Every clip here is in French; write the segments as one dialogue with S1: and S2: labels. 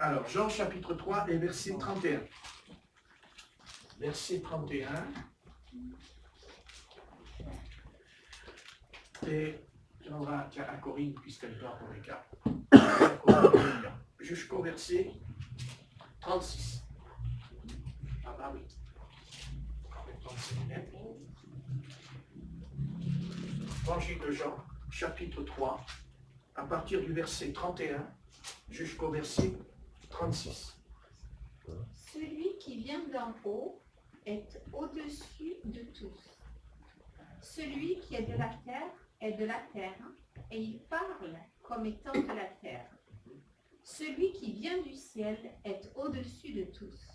S1: Alors, Jean chapitre 3 et verset 31. Verset 31. Et on va à Corinne, puisqu'elle dort pour les cas. Jusqu'au verset 36. Ah bah oui. Évangile de Jean, chapitre 3, à partir du verset 31 jusqu'au verset 36.
S2: Celui qui vient d'en haut est au-dessus de tous. Celui qui est de la terre est de la terre, et il parle comme étant de la terre. Celui qui vient du ciel est au-dessus de tous.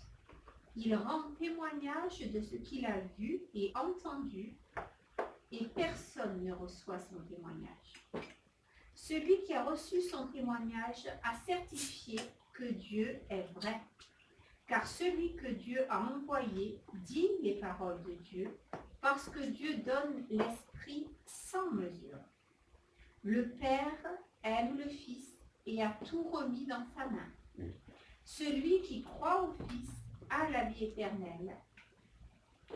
S2: Il rend témoignage de ce qu'il a vu et entendu, et personne ne reçoit son témoignage. Celui qui a reçu son témoignage a certifié que Dieu est vrai, car celui que Dieu a envoyé dit les paroles de Dieu, parce que Dieu donne l'Esprit sans mesure. Le Père aime le Fils et a tout remis dans sa main. Celui qui croit au Fils a la vie éternelle.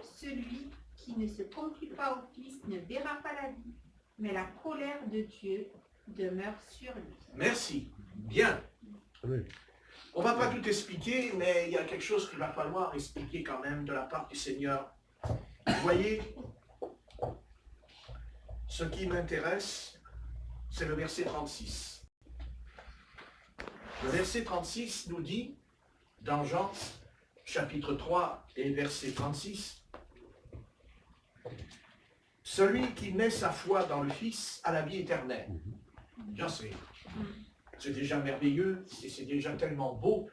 S2: Celui qui ne se confie pas au Fils ne verra pas la vie, mais la colère de Dieu demeure sur lui.
S1: Merci. Bien. On ne va pas tout expliquer, mais il y a quelque chose qu'il va falloir expliquer quand même de la part du Seigneur. Vous voyez, ce qui m'intéresse, c'est le verset 36. Le verset 36 nous dit, dans Jean, chapitre 3 et verset 36, « Celui qui met sa foi dans le Fils a la vie éternelle. » Bien, c'est déjà merveilleux et c'est déjà tellement beau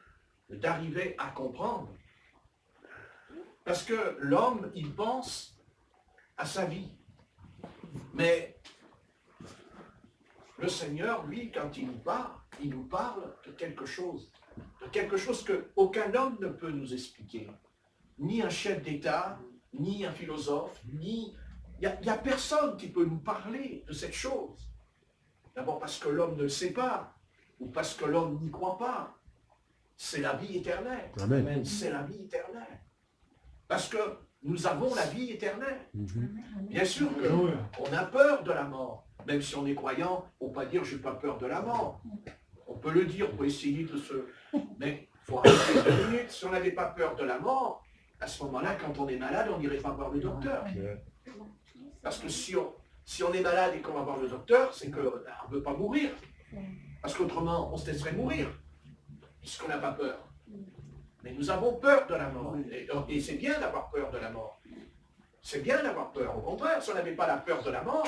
S1: d'arriver à comprendre. Parce que l'homme, il pense à sa vie. Mais le Seigneur, lui, quand il nous parle de quelque chose qu'aucun homme ne peut nous expliquer. Ni un chef d'État, ni un philosophe, ni... Il n'y a personne qui peut nous parler de cette chose. D'abord parce que l'homme ne le sait pas, ou parce que l'homme n'y croit pas. C'est la vie éternelle.
S3: Amen.
S1: C'est la vie éternelle. Parce que nous avons la vie éternelle. Bien sûr qu'on a peur de la mort. Même si on est croyant, on ne peut pas dire « je n'ai pas peur de la mort ». On peut le dire pour essayer de se... Mais il faut arrêter 2 minutes. Si on n'avait pas peur de la mort, à ce moment-là, quand on est malade, on n'irait pas voir le docteur. Parce que si on est malade et qu'on va voir le docteur, c'est qu'on ne veut pas mourir. Parce qu'autrement, on se laisserait mourir, puisqu'on n'a pas peur. Mais nous avons peur de la mort. Et c'est bien d'avoir peur de la mort. C'est bien d'avoir peur. Au contraire, si on n'avait pas la peur de la mort,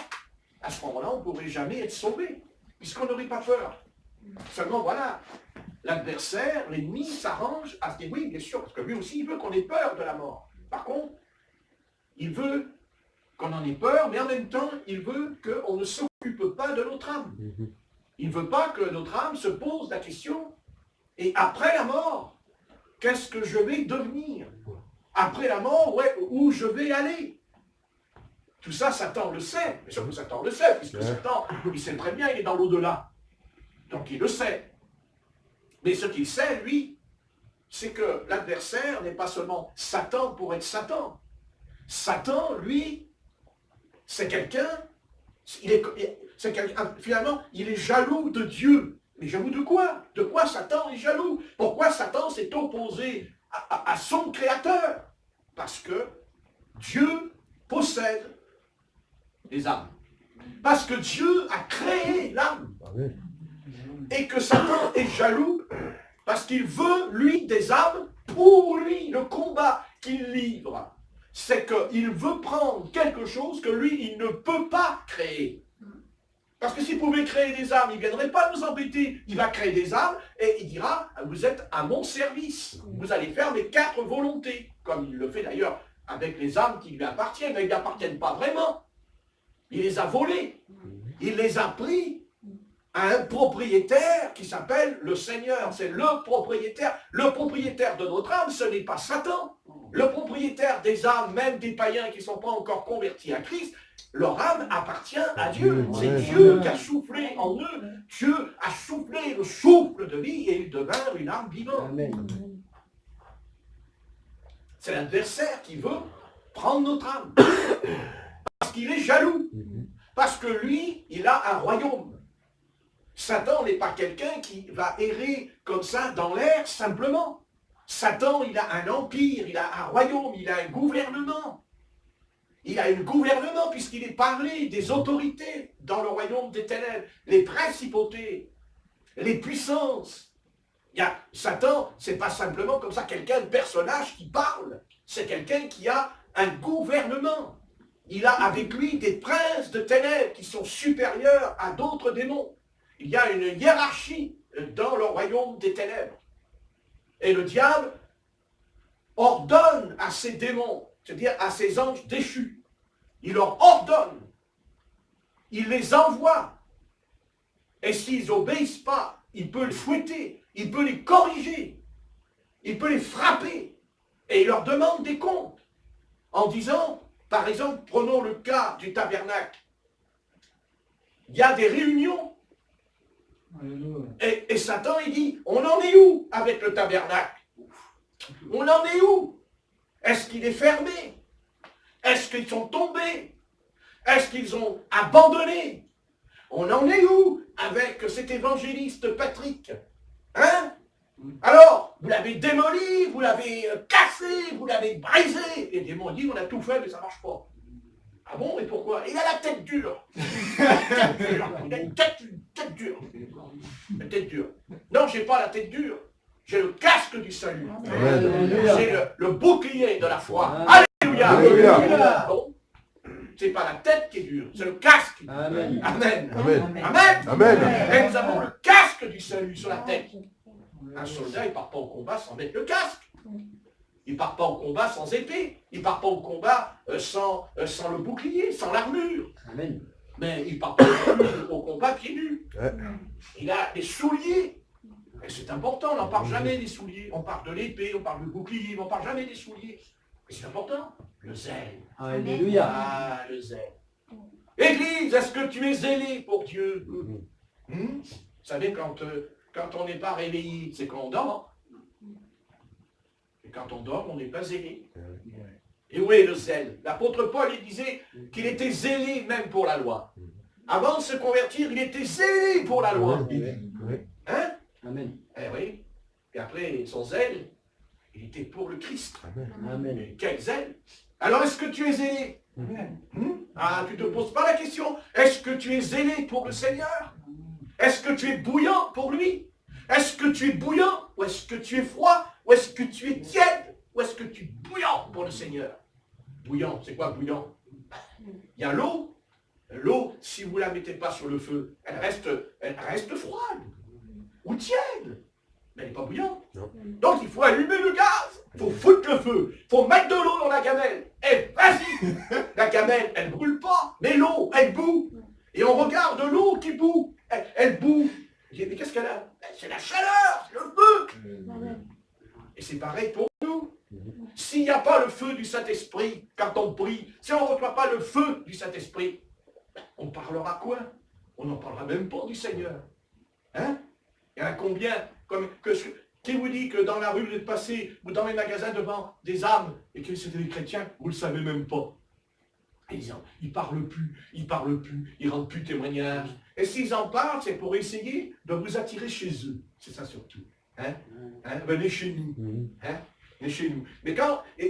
S1: à ce moment-là, on ne pourrait jamais être sauvé, puisqu'on n'aurait pas peur. Seulement, voilà, l'adversaire, l'ennemi, s'arrange à se dire, oui, bien sûr, parce que lui aussi, il veut qu'on ait peur de la mort. Par contre, il veut qu'on en ait peur, mais en même temps, il veut qu'on ne s'occupe pas de notre âme. Il ne veut pas que notre âme se pose la question, et après la mort, qu'est-ce que je vais devenir? Après la mort, où je vais aller? Tout ça, Satan le sait, mais surtout Satan le sait, puisque Satan, il sait très bien, il est dans l'au-delà. Donc il le sait. Mais ce qu'il sait, lui, c'est que l'adversaire n'est pas seulement Satan pour être Satan. Satan, lui, c'est quelqu'un, finalement, il est jaloux de Dieu. Mais jaloux de quoi? De quoi Satan est jaloux? Pourquoi Satan s'est opposé à son Créateur? Parce que Dieu possède les âmes. Parce que Dieu a créé l'âme. Et que Satan est jaloux parce qu'il veut, lui, des âmes pour lui. Le combat qu'il livre, c'est qu'il veut prendre quelque chose que lui, il ne peut pas créer. Parce que s'il pouvait créer des âmes, il ne viendrait pas nous embêter. Il va créer des âmes et il dira, vous êtes à mon service. Vous allez faire mes 4 volontés. Comme il le fait d'ailleurs avec les âmes qui lui appartiennent. Mais ils ne lui appartiennent pas vraiment. Il les a volées. Il les a pris a un propriétaire qui s'appelle le Seigneur. C'est le propriétaire. Le propriétaire de notre âme, ce n'est pas Satan. Le propriétaire des âmes, même des païens qui ne sont pas encore convertis à Christ, leur âme appartient à Dieu. C'est Dieu qui a soufflé en eux. Dieu a soufflé le souffle de vie et ils devinrent une âme vivante. C'est l'adversaire qui veut prendre notre âme. Parce qu'il est jaloux. Parce que lui, il a un royaume. Satan n'est pas quelqu'un qui va errer comme ça dans l'air simplement. Satan, il a un empire, il a un royaume, il a un gouvernement. Il a un gouvernement puisqu'il est parlé des autorités dans le royaume des ténèbres, les principautés, les puissances. Satan, c'est pas simplement comme ça quelqu'un de personnage qui parle, c'est quelqu'un qui a un gouvernement. Il a avec lui des princes de ténèbres qui sont supérieurs à d'autres démons. Il y a une hiérarchie dans le royaume des ténèbres. Et le diable ordonne à ses démons, c'est-à-dire à ses anges déchus, il leur ordonne, il les envoie. Et s'ils n'obéissent pas, il peut les fouetter, il peut les corriger, il peut les frapper. Et il leur demande des comptes en disant, par exemple, prenons le cas du tabernacle. Il y a des réunions. Et Satan, il dit, on en est où avec le tabernacle? On en est où? Est-ce qu'il est fermé? Est-ce qu'ils sont tombés? Est-ce qu'ils ont abandonné? On en est où avec cet évangéliste Patrick? Hein? Alors, vous l'avez démoli, vous l'avez cassé, vous l'avez brisé. Et les démons disent, on a tout fait, mais ça ne marche pas. Ah bon, et pourquoi? Il a la tête dure. Il a une tête dure. Une tête dure. Non, je n'ai pas la tête dure. J'ai le casque du salut. J'ai le bouclier de la foi. Alléluia. Alléluia. Bon, c'est pas la tête qui est dure, c'est le casque. Amen. Amen. Amen. Amen. Amen. Et nous avons le casque du salut sur la tête. Un soldat, il ne part pas au combat sans mettre le casque. Il ne part pas au combat sans épée. Il ne part pas au combat sans le bouclier, sans l'armure. Amen. Mais il ne part pas au combat pieds nus. Il a des souliers. Et c'est important, on n'en parle jamais des souliers. On parle de l'épée, on parle du bouclier, mais on ne parle jamais des souliers. Mais c'est important. Le zèle. Alléluia. Ah, le zèle. Église, est-ce que tu es zélé pour Dieu? Vous savez, quand on n'est pas réveillé, c'est quand on dort. Et quand on dort, on n'est pas zélé. Et où est le zèle? L'apôtre Paul, il disait qu'il était zélé même pour la loi. Avant de se convertir, il était zélé pour la loi. Hein? Amen. Eh oui. Et après, son zèle, il était pour le Christ. Amen. Et quel zèle? Alors, est-ce que tu es zélé? Ah, tu ne te poses pas la question. Est-ce que tu es zélé pour le Seigneur? Est-ce que tu es bouillant pour lui? Est-ce que tu es bouillant? Ou est-ce que tu es froid? Ou est-ce que tu es tiède? Ou est-ce que tu es bouillant pour le Seigneur? Bouillant, c'est quoi bouillant? Il y a l'eau. L'eau, si vous ne la mettez pas sur le feu, elle reste froide. Ou tiède. Mais elle n'est pas bouillante. Non. Donc il faut allumer le gaz. Il faut foutre le feu. Il faut mettre de l'eau dans la gamelle. Et vas-y. La gamelle, elle ne brûle pas. Mais l'eau, elle bout. Et on regarde l'eau qui bout. Elle bout. Mais qu'est-ce qu'elle a? C'est la chaleur, c'est le feu. Et c'est pareil pour nous. S'il n'y a pas le feu du Saint-Esprit, quand on prie, si on ne reçoit pas le feu du Saint-Esprit, on parlera quoi? On n'en parlera même pas du Seigneur. Hein? Il y en a combien qui vous dit que dans la rue vous êtes passé, ou dans les magasins devant des âmes, et que c'était des chrétiens, vous ne le savez même pas. Ils ne parlent plus, ils ne rendent plus témoignage. Et s'ils en parlent, c'est pour essayer de vous attirer chez eux. C'est ça surtout. Hein? Venez chez nous. Hein? Venez chez nous. Mais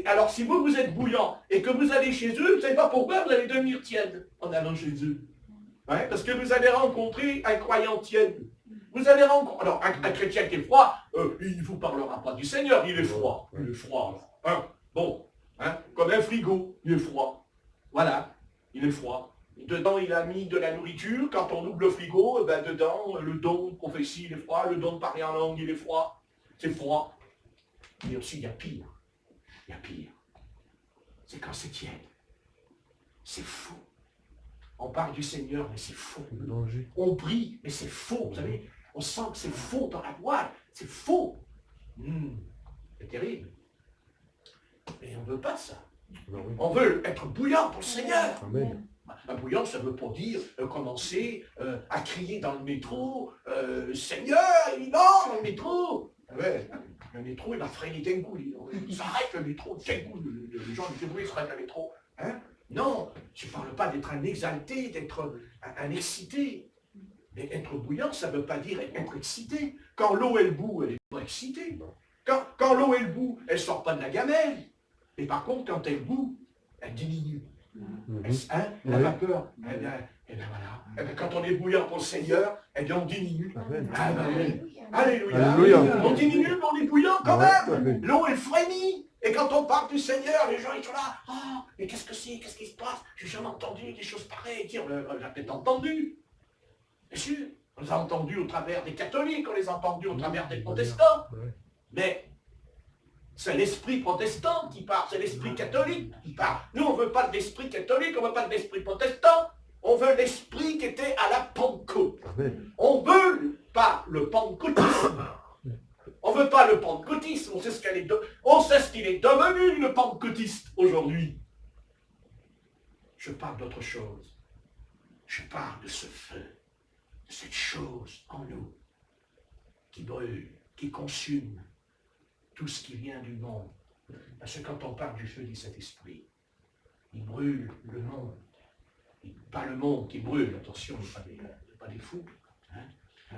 S1: alors si vous êtes bouillant et que vous allez chez eux, vous ne savez pas pourquoi vous allez devenir tiède en allant chez eux. Ouais? Parce que vous allez rencontrer un croyant tiède. Vous allez rencontrer. Alors, un chrétien qui est froid, il ne vous parlera pas du Seigneur, il est froid. Il est froid. Hein? Bon. Hein? Comme un frigo, il est froid. Voilà. Il est froid. Dedans, il a mis de la nourriture. Quand on ouvre le frigo, dedans, le don de prophétie, il est froid. Le don de parler en langue, il est froid. C'est froid. Mais aussi, il y a pire. Il y a pire. C'est quand c'est tiède. C'est fou. on parle du Seigneur, mais c'est faux.
S3: Le danger.
S1: On prie, mais c'est faux. Vous savez, on sent que c'est faux dans la voix. C'est faux. C'est terrible. Mais on ne veut pas ça.
S3: Ben oui.
S1: On veut être bouillant pour le Seigneur.
S3: Amen.
S1: Un bouillant, ça ne veut pas dire commencer à crier dans le métro, Seigneur, il est dans le métro. Ouais, le métro, il va freiner d'un coup. Il s'arrête le métro, d'un coup. Les gens disent, oui, il s'arrête le métro. Hein? Non, je ne parle pas d'être un exalté, d'être un excité. Mais être bouillant, ça ne veut pas dire être excité. Quand l'eau, elle bout, elle n'est pas excitée. Quand l'eau, elle bout, elle ne sort pas de la gamelle. Et par contre, quand elle bout, elle diminue. La vapeur, eh bien voilà. Eh bien, quand on est bouillant pour le Seigneur, eh bien on diminue.
S3: Amen.
S1: Ah, ben, oui. Alléluia.
S3: Alléluia.
S1: On diminue, mais on est bouillant quand
S3: Ouais,
S1: même.
S3: amen.
S1: L'eau, elle frémit. Et quand on parle du Seigneur, les gens ils sont là. Ah, mais qu'est-ce que c'est? Qu'est-ce qui se passe? J'ai jamais entendu des choses pareilles. Dire, on l'a peut-être entendu. Bien sûr. On les a entendus au travers des catholiques, on les a entendus au travers des protestants.
S3: Ouais.
S1: Mais c'est l'esprit protestant qui parle, c'est l'esprit catholique qui parle. Nous, on ne veut pas de l'esprit catholique, on ne veut pas de l'esprit protestant. On veut l'esprit qui était à la Pentecôte.
S3: Amen.
S1: On ne veut pas le pentecôtisme. On ne veut pas le pentecôtisme. On sait ce qu'il est devenu, le pentecôtiste, aujourd'hui. Je parle d'autre chose. Je parle de ce feu, de cette chose en nous qui brûle, qui consume tout ce qui vient du monde. Parce que quand on parle du feu du Saint-Esprit, il brûle le monde. Pas le monde qui brûle, attention, pas des fous.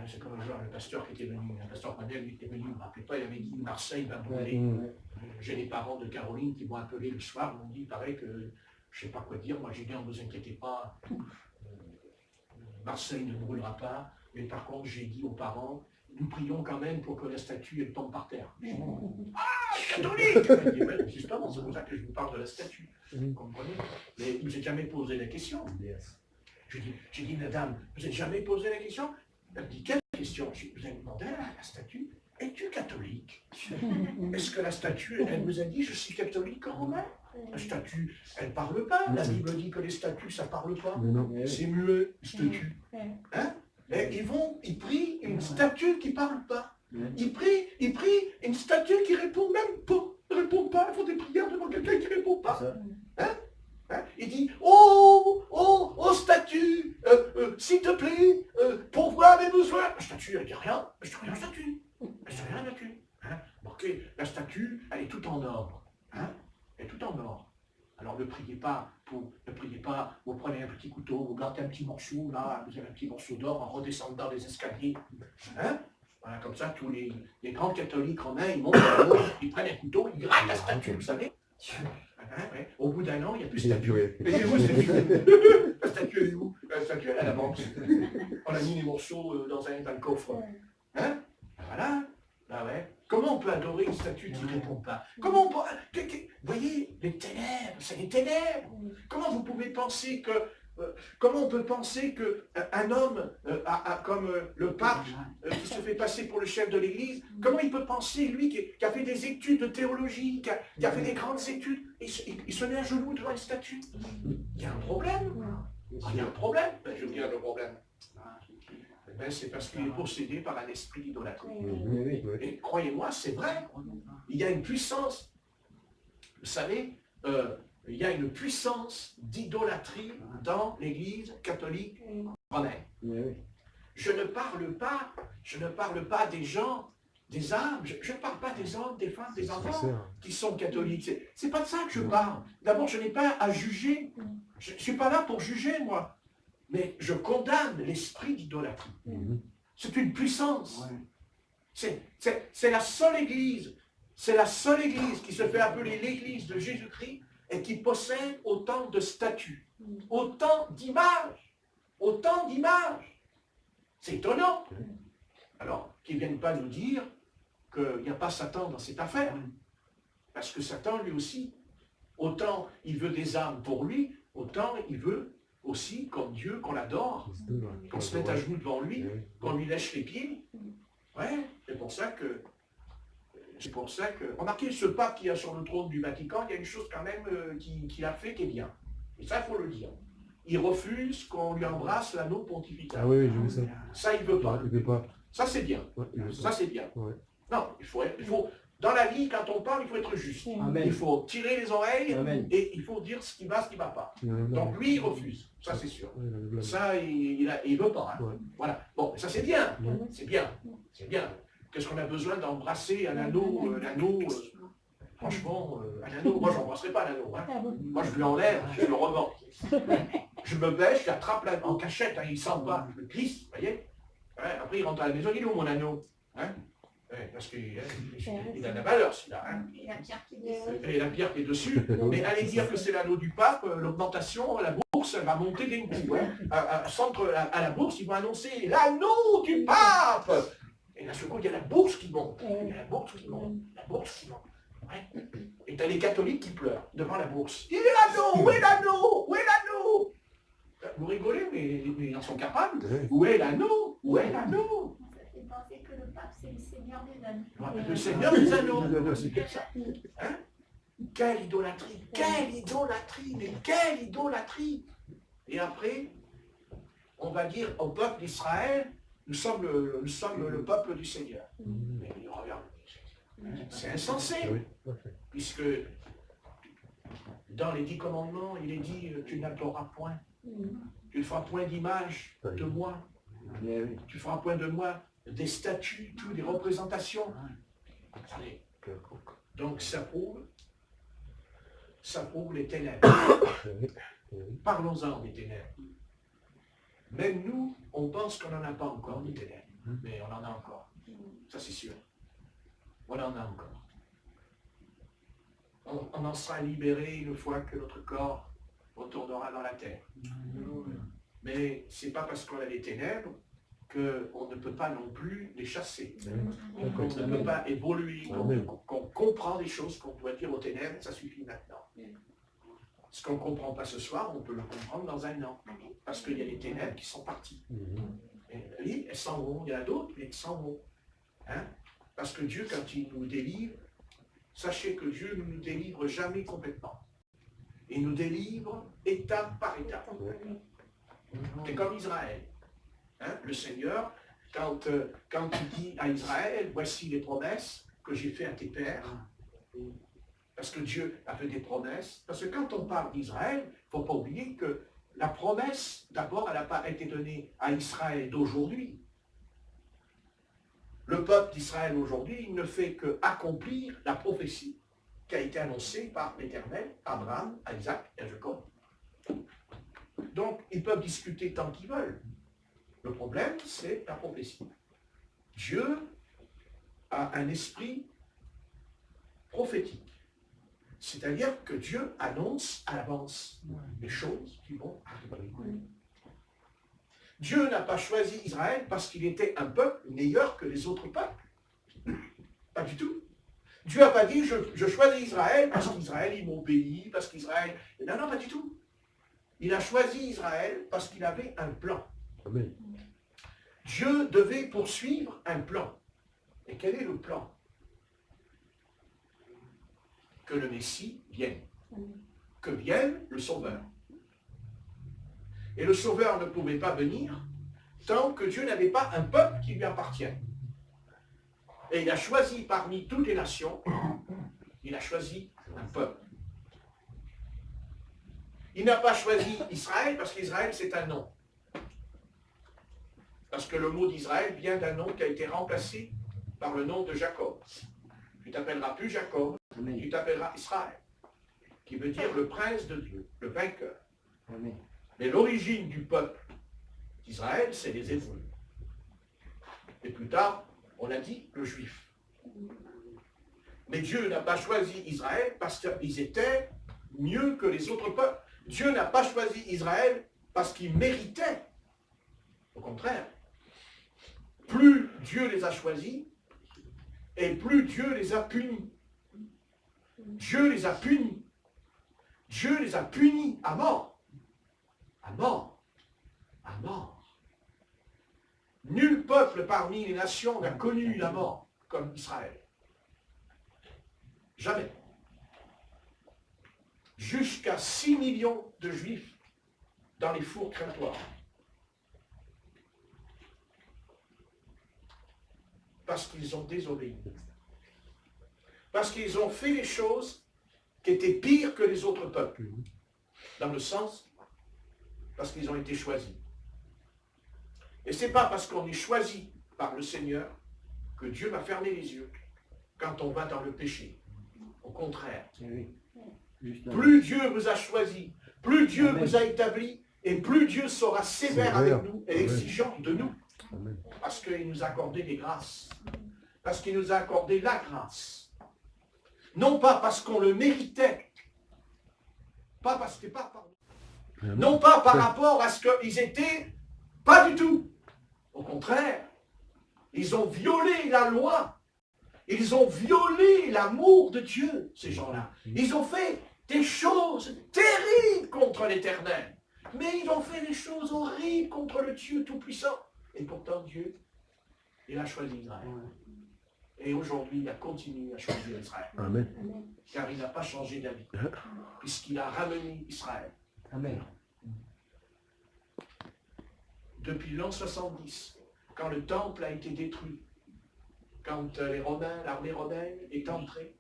S1: C'est comme un jour, le pasteur qui était venu, un pasteur Manel, il était venu, ne me rappelez pas, il avait dit Marseille va brûler. J'ai les parents de Caroline qui m'ont appelé le soir, m'ont dit, il paraît que je ne sais pas quoi dire, moi j'ai dit, ne vous inquiétez pas, Marseille ne brûlera pas, mais par contre j'ai dit aux parents, nous prions quand même pour que la statue elle tombe par terre. Ah, catholique! Il dit, ouais, justement, c'est pour ça que je vous parle de la statue. Vous comprenez? Mais vous n'avez jamais posé la question. J'ai dit, madame, vous n'avez jamais posé la question? Elle me dit, quelle question? Vous avez demandé à la statue, es-tu catholique? Est-ce que la statue, elle vous a dit, je suis catholique romain? La statue, elle ne parle pas. La Bible dit que les statues, ça ne parle pas. C'est muet, statue. Hein? Mais ils prient une statue qui ne parle pas. Ils prient une statue qui ne répond même pas. Ne répond pas, ils font des prières devant quelqu'un qui ne répond pas. Hein? Il dit, oh statue, s'il te plaît, pourvois mes besoins. La statue, elle dit rien. Je dis rien, statue. Je dis rien, statue. Hein? Ok, la statue, elle est toute en ordre. Hein? Elle est toute en ordre. Alors ne priez pas, vous prenez un petit couteau, vous gardez un petit morceau, là, vous avez un petit morceau d'or en redescendant les escaliers. Hein? Voilà, comme ça, tous les grands catholiques romains, ils montent en haut, ils prennent un couteau, ils grattent la statue, vous savez. Hein, ouais. Au bout d'un an, il n'y a plus de statue. Mais elle est où, cette statue? La statue, elle est où? La statue, elle est à la banque. On a mis les morceaux dans le coffre. Hein? Voilà. Ah ouais. Comment on peut adorer une statue qui ne répond pas? Comment on peut... Vous voyez, les ténèbres, c'est les ténèbres. Comment vous pouvez penser que... comment on peut penser qu'un homme comme le pape qui se fait passer pour le chef de l'Église, comment il peut penser, lui, qui a fait des études de théologie, qui a fait des grandes études, il se met à genoux devant une statue? Il y a un problème. Il y a un problème. Ben, je veux dire le problème. Ben, c'est parce qu'il est possédé par un esprit d'idolâtrie. Et croyez-moi, c'est vrai. Il y a une puissance. Vous savez, il y a une puissance d'idolâtrie dans l'Église catholique romaine. Je ne parle pas des gens, des âmes, je ne parle pas des hommes, des femmes, des enfants qui sont catholiques. C'est pas de ça que je parle. D'abord, je n'ai pas à juger. Je ne suis pas là pour juger, moi. Mais je condamne l'esprit d'idolâtrie. C'est une puissance. C'est la seule Église. C'est la seule Église qui se fait appeler l'Église de Jésus-Christ et qui possède autant de statues, autant d'images. C'est étonnant. Alors, qu'ils ne viennent pas nous dire qu'il n'y a pas Satan dans cette affaire. Parce que Satan, lui aussi, autant il veut des âmes pour lui, autant il veut aussi, comme Dieu, qu'on l'adore, qu'on se mette à genoux devant lui, qu'on lui lèche les pieds. Ouais, c'est pour ça que... Remarquez, ce pape qui est sur le trône du Vatican, il y a une chose quand même qu'il a fait qui est bien. Et ça, il faut le dire. il refuse qu'on lui embrasse l'anneau pontifical.
S3: Ah oui, j'ai vu ça.
S1: Ça, il ne veut pas.
S3: Il veut pas.
S1: Ça, c'est bien.
S3: Ouais, il veut
S1: Ça,
S3: pas.
S1: c'est bien.
S3: Ouais.
S1: Non, il faut, dans la vie, quand on parle, il faut être juste.
S4: Amen.
S1: Il faut tirer les oreilles
S4: Amen.
S1: et il faut dire ce qui va, ce qui ne va pas.
S3: Il avait
S1: Donc lui, il refuse. Ça, c'est sûr.
S3: Ouais, il avait blâme.
S1: Ça, il ne veut pas. Hein.
S3: Ouais.
S1: Voilà. Bon, ça, c'est bien.
S3: Ouais.
S1: C'est bien. C'est bien. Qu'est-ce qu'on a besoin d'embrasser un anneau franchement, un anneau. Moi, je n'embrasserai pas l'anneau. Hein. Moi, je lui enlève, je le revends. Je me baisse, je l'attrape en cachette, hein, il ne sent pas. Je le glisse, vous voyez. Ouais, après, il rentre à la maison, il est où mon anneau, hein? Ouais, parce qu'il a de la valeur, celui-là. Hein.
S2: Et la pierre qui est dessus.
S1: Et la pierre qui est dessus. Mais allez dire que c'est l'anneau du pape, l'augmentation, la bourse, elle va monter d'un coup. Hein. À la bourse, ils vont annoncer l'anneau du pape. Et d'un seul coup, il y a la bourse qui monte. Il y a la bourse qui monte. La bourse qui monte. Ouais. Et t'as les catholiques qui pleurent devant la bourse. Il est l'anneau, où est l'anneau? Où est l'anneau? Vous rigolez, mais ils en sont capables.
S3: Ouais.
S1: Où est l'anneau? Où est l'anneau?
S2: Ça fait penser que le pape, c'est le Seigneur des anneaux.
S1: Ouais, le Seigneur des anneaux. C'est comme ça. Hein? Quelle idolâtrie! Quelle idolâtrie! Mais quelle idolâtrie! Et après, on va dire au peuple d'Israël, nous sommes le peuple du Seigneur. Mais regarde, c'est insensé.
S3: Oui, parfait.
S1: Puisque dans les 10 commandements, il est dit tu n'adoreras point. Tu ne feras point d'image de moi. Tu feras point de moi des statues, tout, des représentations. Attendez. Donc ça prouve les ténèbres. Parlons-en des ténèbres. Même nous, on pense qu'on n'en a pas encore des ténèbres. Mais on en a encore. Ça c'est sûr. On en a encore. On en sera libéré une fois que notre corps retournera dans la terre. Mais c'est pas parce qu'on a des ténèbres qu'on ne peut pas non plus les chasser. Qu'on ne peut pas évoluer, qu'on comprend des choses qu'on doit dire aux ténèbres, ça suffit maintenant. Ce qu'on ne comprend pas ce soir, on peut le comprendre dans un an. Parce qu'il y a des ténèbres qui sont parties. Et, oui, elles s'en vont. Il y en a d'autres, mais elles s'en vont. Hein? Parce que Dieu, quand il nous délivre, sachez que Dieu ne nous délivre jamais complètement. Il nous délivre étape par étape. C'est comme Israël. Hein? Le Seigneur, quand il dit à Israël, voici les promesses que j'ai faites à tes pères, parce que Dieu a fait des promesses, parce que quand on parle d'Israël, il ne faut pas oublier que la promesse, d'abord, elle n'a pas été donnée à Israël d'aujourd'hui. Le peuple d'Israël aujourd'hui, il ne fait qu'accomplir la prophétie qui a été annoncée par l'Éternel, à Abraham, à Isaac et à Jacob. Donc, ils peuvent discuter tant qu'ils veulent. Le problème, c'est la prophétie. Dieu a un esprit prophétique. C'est-à-dire que Dieu annonce à l'avance les choses qui vont arriver. Dieu n'a pas choisi Israël parce qu'il était un peuple meilleur que les autres peuples. Pas du tout. Dieu n'a pas dit je choisis Israël parce qu'Israël il m'obéit, parce qu'Israël... Non, non, pas du tout. Il a choisi Israël parce qu'il avait un plan.
S3: Amen.
S1: Dieu devait poursuivre un plan. Et quel est le plan? Que le Messie vienne. Que vienne le Sauveur. Et le Sauveur ne pouvait pas venir tant que Dieu n'avait pas un peuple qui lui appartienne. Et il a choisi parmi toutes les nations, il a choisi un peuple. Il n'a pas choisi Israël parce qu'Israël c'est un nom. Parce que le mot d'Israël vient d'un nom qui a été remplacé par le nom de Jacob. Tu ne t'appelleras plus Jacob, tu t'appelleras Israël, qui veut dire le prince de Dieu, le vainqueur.
S4: Amen.
S1: Mais l'origine du peuple d'Israël, c'est les Hébreux. Et plus tard, on a dit le juif. Mais Dieu n'a pas choisi Israël parce qu'ils étaient mieux que les autres peuples. Dieu n'a pas choisi Israël parce qu'ils méritaient. Au contraire. Plus Dieu les a choisis, et plus Dieu les a punis. Dieu les a punis. Dieu les a punis à mort. À mort. À mort. Nul peuple parmi les nations n'a connu la mort comme Israël. Jamais. Jusqu'à 6 millions de juifs dans les fours crématoires. Parce qu'ils ont désobéi. Parce qu'ils ont fait des choses qui étaient pires que les autres peuples. Dans le sens, parce qu'ils ont été choisis. Et ce n'est pas parce qu'on est choisi par le Seigneur que Dieu va fermer les yeux quand on va dans le péché. Au contraire. Plus Dieu vous a choisi, plus Dieu vous a établi, et plus Dieu sera sévère avec nous et exigeant de nous. Parce qu'il nous a accordé des grâces. Parce qu'il nous a accordé la grâce. Non pas parce qu'on le méritait. Pas parce que non pas par rapport à ce qu'ils étaient. Pas du tout. Au contraire. Ils ont violé la loi. Ils ont violé l'amour de Dieu, ces gens-là. Ils ont fait des choses terribles contre l'Éternel. Mais ils ont fait des choses horribles contre le Dieu Tout-Puissant. Et pourtant, Dieu, il a choisi Israël. Et aujourd'hui, il a continué à choisir Israël.
S3: Amen.
S1: Car il n'a pas changé d'avis. Puisqu'il a ramené Israël.
S4: Amen.
S1: Depuis l'an 70, quand le temple a été détruit, quand l'armée romaine est entrée,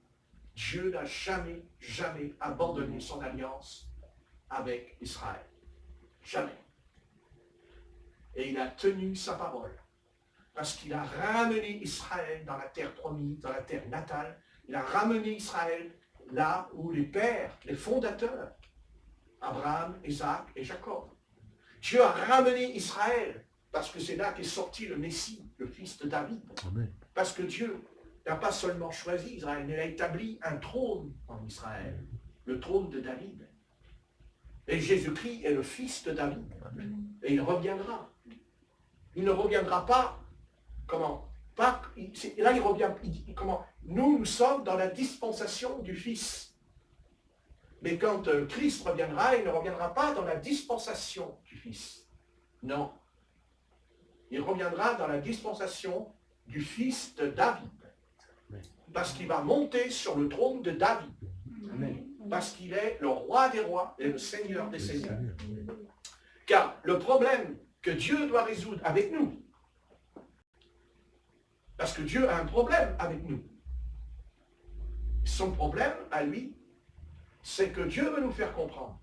S1: Dieu n'a jamais, jamais abandonné son alliance avec Israël. Jamais. Et il a tenu sa parole. Parce qu'il a ramené Israël dans la terre promise, dans la terre natale. Il a ramené Israël là où les pères, les fondateurs, Abraham, Isaac et Jacob. Dieu a ramené Israël parce que c'est là qu'est sorti le Messie, le fils de David.
S3: Amen.
S1: Parce que Dieu n'a pas seulement choisi Israël, mais il a établi un trône en Israël, le trône de David. Et Jésus-Christ est le fils de David. Et il reviendra. Il ne reviendra pas, comment? Pas, là, il revient, comment? Nous sommes dans la dispensation du Fils. Mais quand Christ reviendra, il ne reviendra pas dans la dispensation du Fils. Non. Il reviendra dans la dispensation du Fils de David. Parce qu'il va monter sur le trône de David.
S4: Amen.
S1: Parce qu'il est le roi des rois et le Seigneur des seigneurs. Car le problème que Dieu doit résoudre avec nous, parce que Dieu a un problème avec nous, son problème à lui, c'est que Dieu veut nous faire comprendre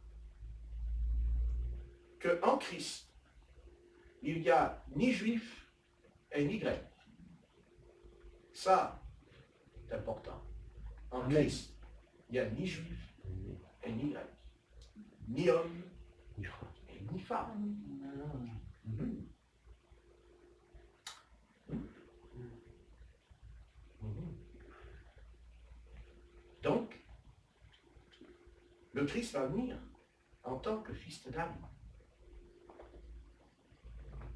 S1: qu'en Christ, il n'y a ni juif et ni grec. Ça, c'est important. En Christ, il n'y a ni juif et ni grec, ni homme et ni femme. Donc, le Christ va venir en tant que fils de David.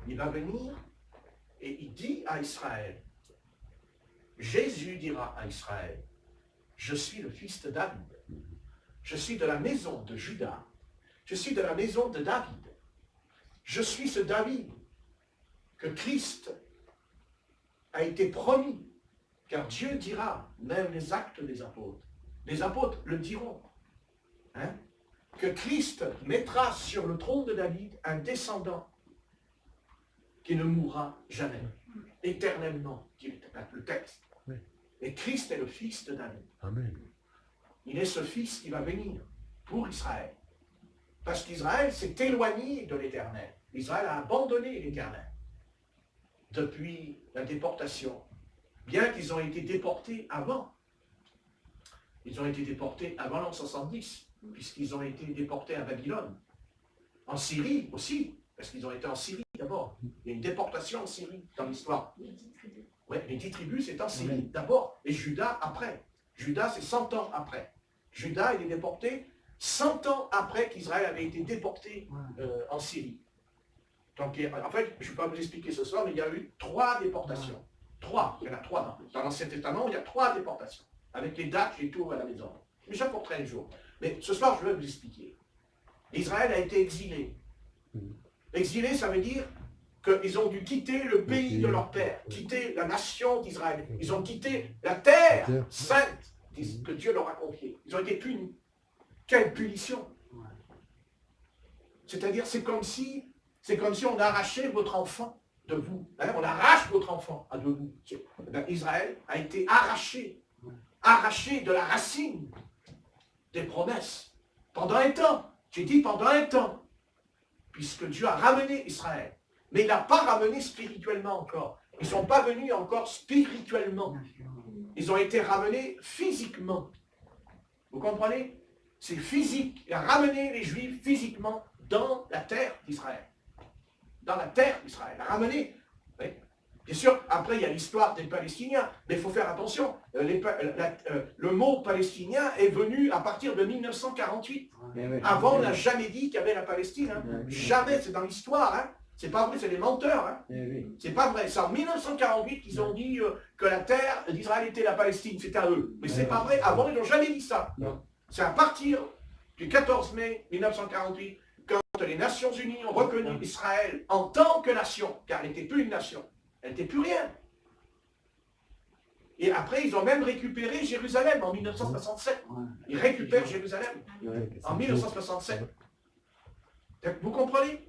S1: Il va venir et il dit à Israël, Jésus dira à Israël, je suis le fils de David, je suis de la maison de Judas, je suis de la maison de David, je suis ce David que Christ a été promis, car Dieu dira, même les actes des apôtres le diront, hein, que Christ mettra sur le trône de David un descendant qui ne mourra jamais, éternellement, dit le texte.
S3: Oui.
S1: Et Christ est le fils de David.
S3: Amen.
S1: Il est ce fils qui va venir pour Israël. Parce qu'Israël s'est éloigné de l'Éternel. Israël a abandonné l'Éternel depuis la déportation. Bien qu'ils ont été déportés avant. Ils ont été déportés avant l'an 70, puisqu'ils ont été déportés à Babylone. En Syrie aussi, parce qu'ils ont été en Syrie d'abord. Il y a une déportation en Syrie dans l'histoire. Oui, les 10 tribus, c'est en Syrie d'abord, et Judas après. Judas, c'est 100 ans après. Judas, il est déporté 100 ans après qu'Israël avait été déporté en Syrie. Donc, en fait, je ne vais pas vous expliquer ce soir, mais il y a eu 3 déportations. 3, il y en a 3 dans l'Ancien Testament, il y a 3 déportations. Avec les dates, j'ai tout à la maison. Mais j'apporterai un jour. Mais ce soir, je vais vous expliquer. Israël a été exilé. Exilé, ça veut dire qu'ils ont dû quitter le pays de leur père, quitter la nation d'Israël. Ils ont quitté la terre sainte que Dieu leur a confiée. Ils ont été punis. Quelle punition! C'est-à-dire, c'est comme si on arrachait votre enfant de vous. Hein, on arrache votre enfant de vous. Israël a été arraché de la racine des promesses pendant un temps. J'ai dit pendant un temps, puisque Dieu a ramené Israël. Mais il n'a pas ramené spirituellement encore. Ils ne sont pas venus encore spirituellement. Ils ont été ramenés physiquement. Vous comprenez? C'est physique. Il a ramené les Juifs physiquement dans la terre d'Israël. Dans la terre d'Israël. Il a ramené. Oui. Bien sûr, après, il y a l'histoire des Palestiniens. Mais il faut faire attention. Le mot palestinien est venu à partir de 1948. Avant, on n'a jamais dit qu'il y avait la Palestine. Hein. Jamais, c'est dans l'histoire. Hein. C'est pas vrai, c'est des menteurs. Hein. C'est pas vrai. C'est en 1948 qu'ils ont dit que la terre d'Israël était la Palestine. C'est à eux. Mais c'est pas vrai. Avant, ils n'ont jamais dit ça. C'est à partir du 14 mai 1948 quand les Nations Unies ont reconnu Israël en tant que nation, car elle n'était plus une nation. Elle n'était plus rien. Et après, ils ont même récupéré Jérusalem en 1967. Ils récupèrent Jérusalem en 1967. Vous comprenez?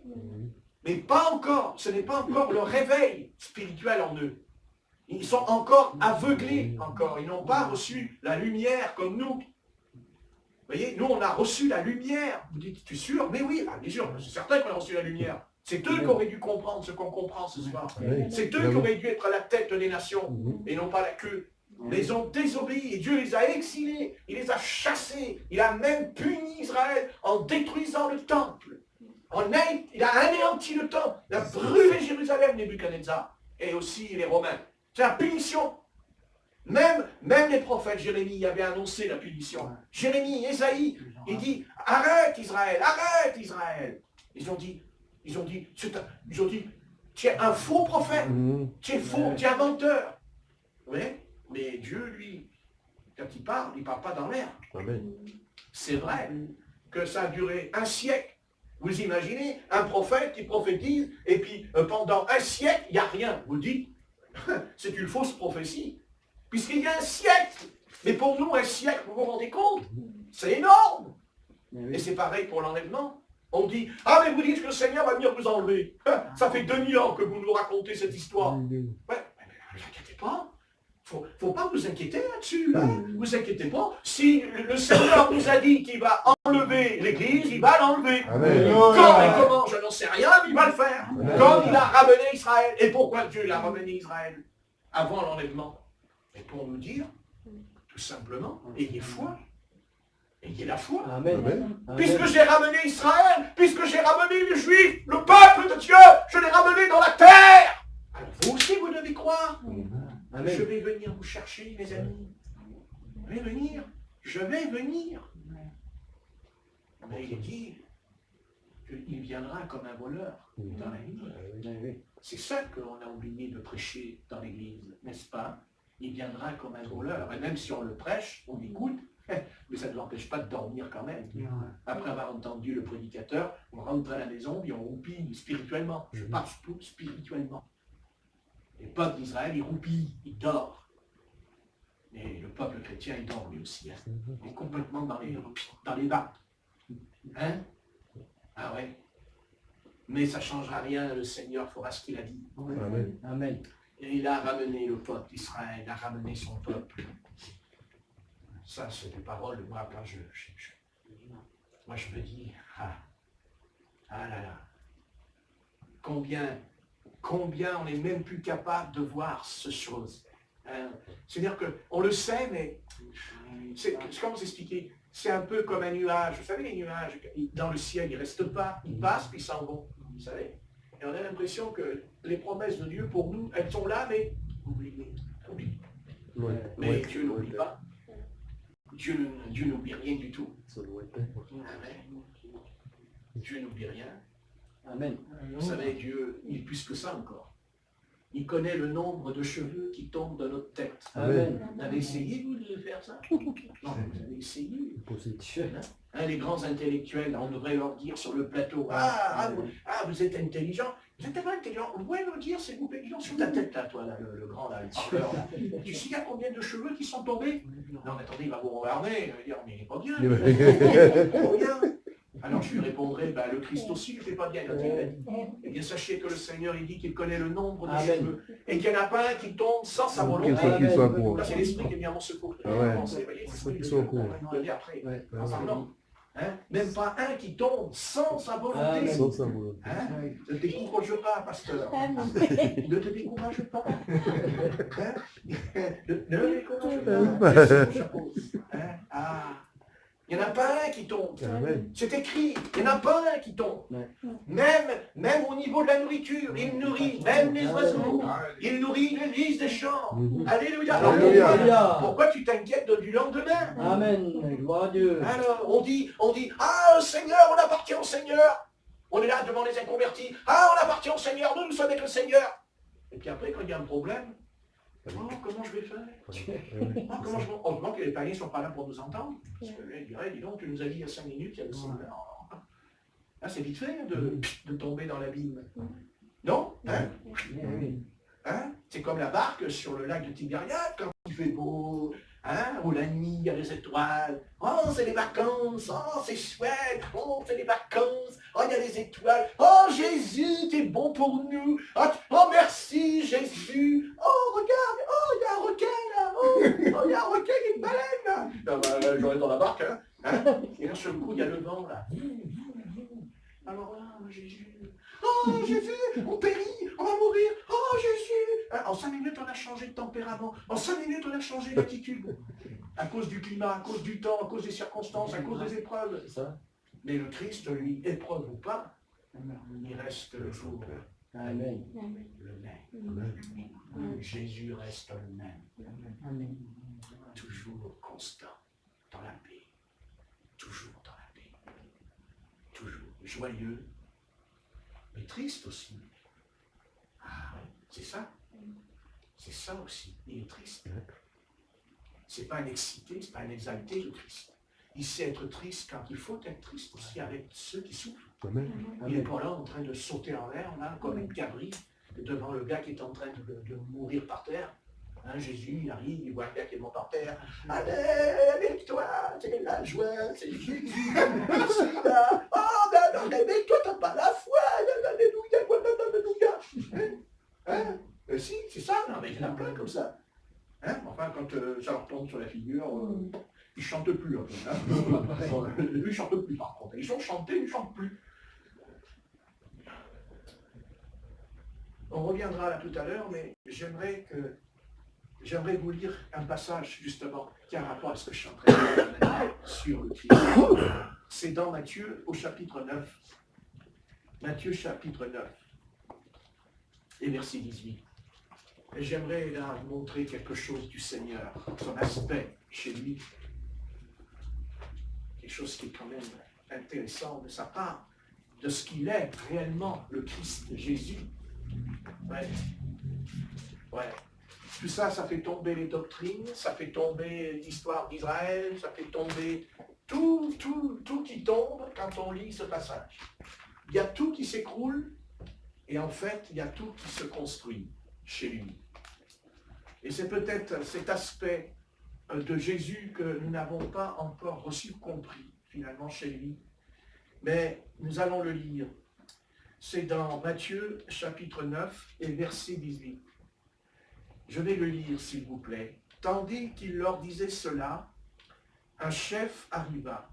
S1: Mais pas encore. Ce n'est pas encore le réveil spirituel en eux. Ils sont encore aveuglés encore. Ils n'ont pas reçu la lumière comme nous. Vous voyez, nous, on a reçu la lumière. Vous dites, tu es sûr? Mais oui, bien sûr, c'est certain qu'on a reçu la lumière. C'est eux qui auraient dû comprendre ce qu'on comprend ce soir. C'est eux qui auraient dû être à la tête des nations et non pas la queue. Mais ils ont désobéi et Dieu les a exilés, il les a chassés. Il a même puni Israël en détruisant le temple. Il a anéanti le temple. Il a brûlé Jérusalem, Nebuchadnezzar, et aussi les Romains. C'est la punition. Même les prophètes, Jérémie avait annoncé la punition. Jérémie, Ésaïe, il dit, arrête Israël, arrête Israël. Ils ont dit, tu es un faux prophète, tu es faux, tu es un menteur. Oui, mais Dieu, lui, quand il parle pas dans l'air. C'est vrai que ça a duré un siècle. Vous imaginez un prophète qui prophétise, et puis pendant un siècle, il n'y a rien. Vous dites, c'est une fausse prophétie. Puisqu'il y a un siècle. Mais pour nous, un siècle, vous vous rendez compte? C'est énorme. Et c'est pareil pour l'enlèvement. On dit, ah mais vous dites que le Seigneur va venir vous enlever. Ça fait 2000 ans que vous nous racontez cette histoire. Ouais, mais ne vous inquiétez pas. Faut pas vous inquiéter là-dessus. Hein. Vous inquiétez pas. Si le Seigneur nous a dit qu'il va enlever l'Église, il va l'enlever. Quand et comment, je n'en sais rien, mais il va le faire. Comme il a ramené Israël. Et pourquoi Dieu l'a ramené Israël avant l'enlèvement? Et pour nous dire, tout simplement, ayez foi. Ayez la foi.
S3: Amen.
S1: Puisque j'ai ramené Israël, puisque j'ai ramené les Juifs, le peuple de Dieu, je l'ai ramené dans la terre. Alors vous aussi, vous devez croire. Amen. Je vais venir vous chercher, mes amis. Je vais venir. Je vais venir. Mais il est dit qu'il viendra comme un voleur dans la nuit. C'est ça qu'on a oublié de prêcher dans l'église, n'est-ce pas? Il viendra comme un voleur. Et même si on le prêche, on écoute, mais ça ne l'empêche pas de dormir quand même. Après avoir entendu le prédicateur, on rentre à la maison et on roupille spirituellement. Je parle tout spirituellement. Le peuple d'Israël, il roupille, il dort. Mais le peuple chrétien, il dort lui aussi. Hein. Il est complètement dans les bas. Hein? Ah ouais. Mais ça ne changera rien, le Seigneur fera ce qu'il a dit.
S3: Amen. Amen.
S1: Et il a ramené le peuple d'Israël, il a ramené son peuple. Ça, c'est des paroles de moi, quand moi je me dis, ah là là, combien on n'est même plus capable de voir ce chose. Hein? C'est-à-dire qu'on le sait, mais comment vous expliquer? C'est un peu comme un nuage. Vous savez, les nuages, dans le ciel, ils ne restent pas, ils passent, puis ils s'en vont. Vous savez? Et on a l'impression que les promesses de Dieu pour nous, elles sont là, mais oubliez. Mais Dieu n'oublie pas. Dieu n'oublie rien du tout. Amen. Dieu n'oublie rien.
S3: Amen.
S1: Vous savez, Dieu, il est plus que ça encore. Il connaît le nombre de cheveux qui tombent de notre tête.
S3: Amen.
S1: Vous avez essayé, vous, de faire ça? Non, vous avez essayé. Hein, les grands intellectuels, on devrait leur dire sur le plateau, vous êtes intelligent. Vous êtes pas intelligent. Vous pouvez nous dire, s'il vous plaît, sur ta tête, là, toi, là, le grand, là, le parleur, là. Tu sais, il y a combien de cheveux qui sont tombés? Non, mais attendez, il va vous regarder. Il va dire, mais il n'est pas bien. Il n'est pas bien. Alors je lui répondrai, ben, le Christ aussi ne fait pas bien quand il l'a dit. Eh bien, sachez que le Seigneur, il dit qu'il connaît le nombre des
S3: Amen.
S1: cheveux et qu'il n'y en a pas un qui tombe sans sa volonté.
S4: Qu'il soit court.
S1: Là, c'est l'esprit qui est mis à mon secours.
S4: Ah ouais.
S1: Vous voyez,
S4: Faut qu'il soit court.
S1: je le dis après.
S3: Ouais.
S1: En parlant. Hein? Même pas un qui tombe sans sa volonté.
S3: Amen.
S4: Sans sa volonté.
S1: Hein? Ne te décourage pas, pasteur. Ne te décourage pas. Hein? Ne te décourage pas. Hein? Ah. Il n'y en a pas un qui tombe.
S4: Amen.
S1: C'est écrit, il n'y en a pas un qui tombe.
S3: Ouais.
S1: Même au niveau de la nourriture, il nourrit même les oiseaux. Il nourrit les lys des champs.
S4: Mhm.
S1: Alléluia.
S4: Alléluia.
S3: Alléluia.
S1: Pourquoi tu t'inquiètes du lendemain?
S3: Amen. Gloire à Dieu.
S1: Alors, on dit, ah, Seigneur, on appartient au Seigneur. On est là devant les inconvertis. Ah, on appartient au Seigneur, nous sommes avec le Seigneur. Et puis après, quand il y a un problème, oh, comment je vais faire? Oh, comment je vais... Heureusement que les païens ne sont pas là pour nous entendre. Parce que là, ils diraient, dis donc, tu nous as dit il y a 5 minutes, il y a le Seigneur. Là, c'est vite fait de tomber dans l'abîme. Non? Hein? Hein? C'est comme la barque sur le lac de Tibériade, quand il fait beau, hein? Ou la nuit, il y a les étoiles. Oh, c'est les vacances. Oh, c'est chouette. Oh, c'est les vacances. Oh, il y a les étoiles. Oh, Jésus, t'es bon pour nous. Oh, merci, Jésus. Oh, regarde. Oh, il y a un requin, là. Oh, il y a un requin et une baleine, là. Ah, bah, j'aurais dans la barque, hein? Et d'un seul coup, il y a le vent, là. Alors là, Jésus. Oh Jésus, on périt, on va mourir. Oh Jésus. En 5 minutes, on a changé de tempérament. En 5 minutes, on a changé d'attitude. À cause du climat, à cause du temps, à cause des circonstances, à cause des épreuves.
S3: C'est ça.
S1: Mais le Christ, lui, épreuve ou pas, il reste toujours
S3: Amen.
S1: le même. Jésus reste le même. Toujours constant dans la paix. Toujours dans la paix. Toujours joyeux. Mais triste aussi. Ah, c'est ça. C'est ça aussi. Il est triste. C'est pas un excité, c'est pas un exalté, le Christ. Il sait être triste quand il faut être triste aussi avec ceux qui souffrent.
S4: Amen.
S1: Il n'est pas là en train de sauter en l'air, là, comme une cabri, devant le gars qui est en train de mourir par terre. Hein, Jésus, il arrive, il voit un gars qui est mort par terre. Allez, avec toi, c'est la joie, c'est Jésus. Merci, là. Oh, non, mais toi, t'as pas la foi. Alléluia, alléluia. Hein? Si, c'est ça. Non, mais il y en a plein comme ça. Hein? Enfin, quand ça leur tombe sur la figure, ils ne chantent plus. Hein. Lui, il ne chante plus, par contre. Ils sont chantés, ils ne chantent plus. On reviendra là tout à l'heure, mais j'aimerais vous lire un passage, justement, qui a un rapport à ce que je suis en train de dire sur le Christ. C'est dans Matthieu, au chapitre 9. Matthieu, chapitre 9, et verset 18. Et j'aimerais là montrer quelque chose du Seigneur, son aspect chez lui. Quelque chose qui est quand même intéressant de sa part, de ce qu'il est réellement, le Christ Jésus. Ouais. Ouais. Tout ça, ça fait tomber les doctrines, ça fait tomber l'histoire d'Israël, ça fait tomber tout qui tombe quand on lit ce passage. Il y a tout qui s'écroule et en fait, il y a tout qui se construit chez lui. Et c'est peut-être cet aspect de Jésus que nous n'avons pas encore reçu, compris finalement chez lui. Mais nous allons le lire. C'est dans Matthieu chapitre 9 et verset 18. Je vais le lire s'il vous plaît. Tandis qu'il leur disait cela, un chef arriva.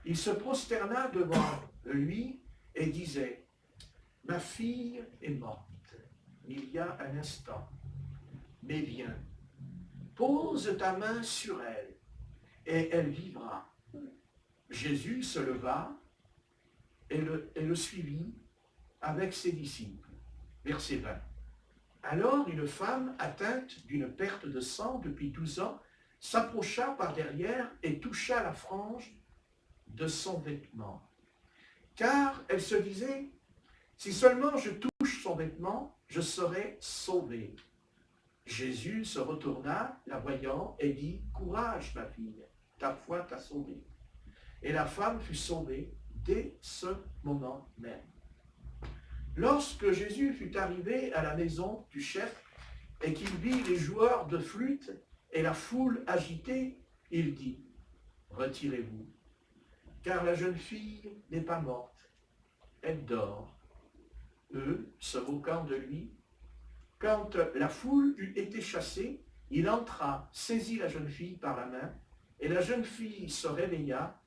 S1: Il se prosterna devant lui et disait, « Ma fille est morte, il y a un instant. Mais viens, pose ta main sur elle, et elle vivra. » Jésus se leva et le suivit avec ses disciples. Verset 20. Alors une femme atteinte d'une perte de sang depuis 12 ans s'approcha par derrière et toucha la frange de son vêtement. Car elle se disait, si seulement je touche son vêtement, je serai sauvée. Jésus se retourna, la voyant, et dit, « Courage, ma fille, ta foi t'a sauvée. » Et la femme fut sauvée dès ce moment même. Lorsque Jésus fut arrivé à la maison du chef et qu'il vit les joueurs de flûte et la foule agitée, il dit, « Retirez-vous, car la jeune fille n'est pas morte, elle dort. Eux, se moquant de lui, quand la foule eut été chassée, il entra, saisit la jeune fille par la main, et la jeune fille se réveilla.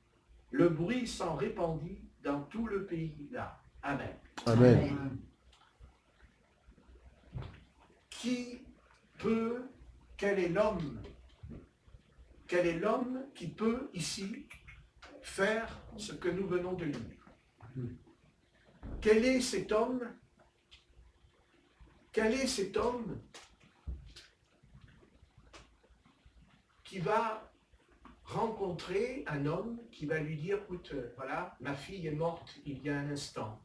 S1: Le bruit s'en répandit dans tout le pays là. Amen.
S4: Amen.
S1: Quel est l'homme qui peut ici faire ce que nous venons de lire? Quel est cet homme qui va rencontrer un homme qui va lui dire, écoute, voilà, ma fille est morte il y a un instant.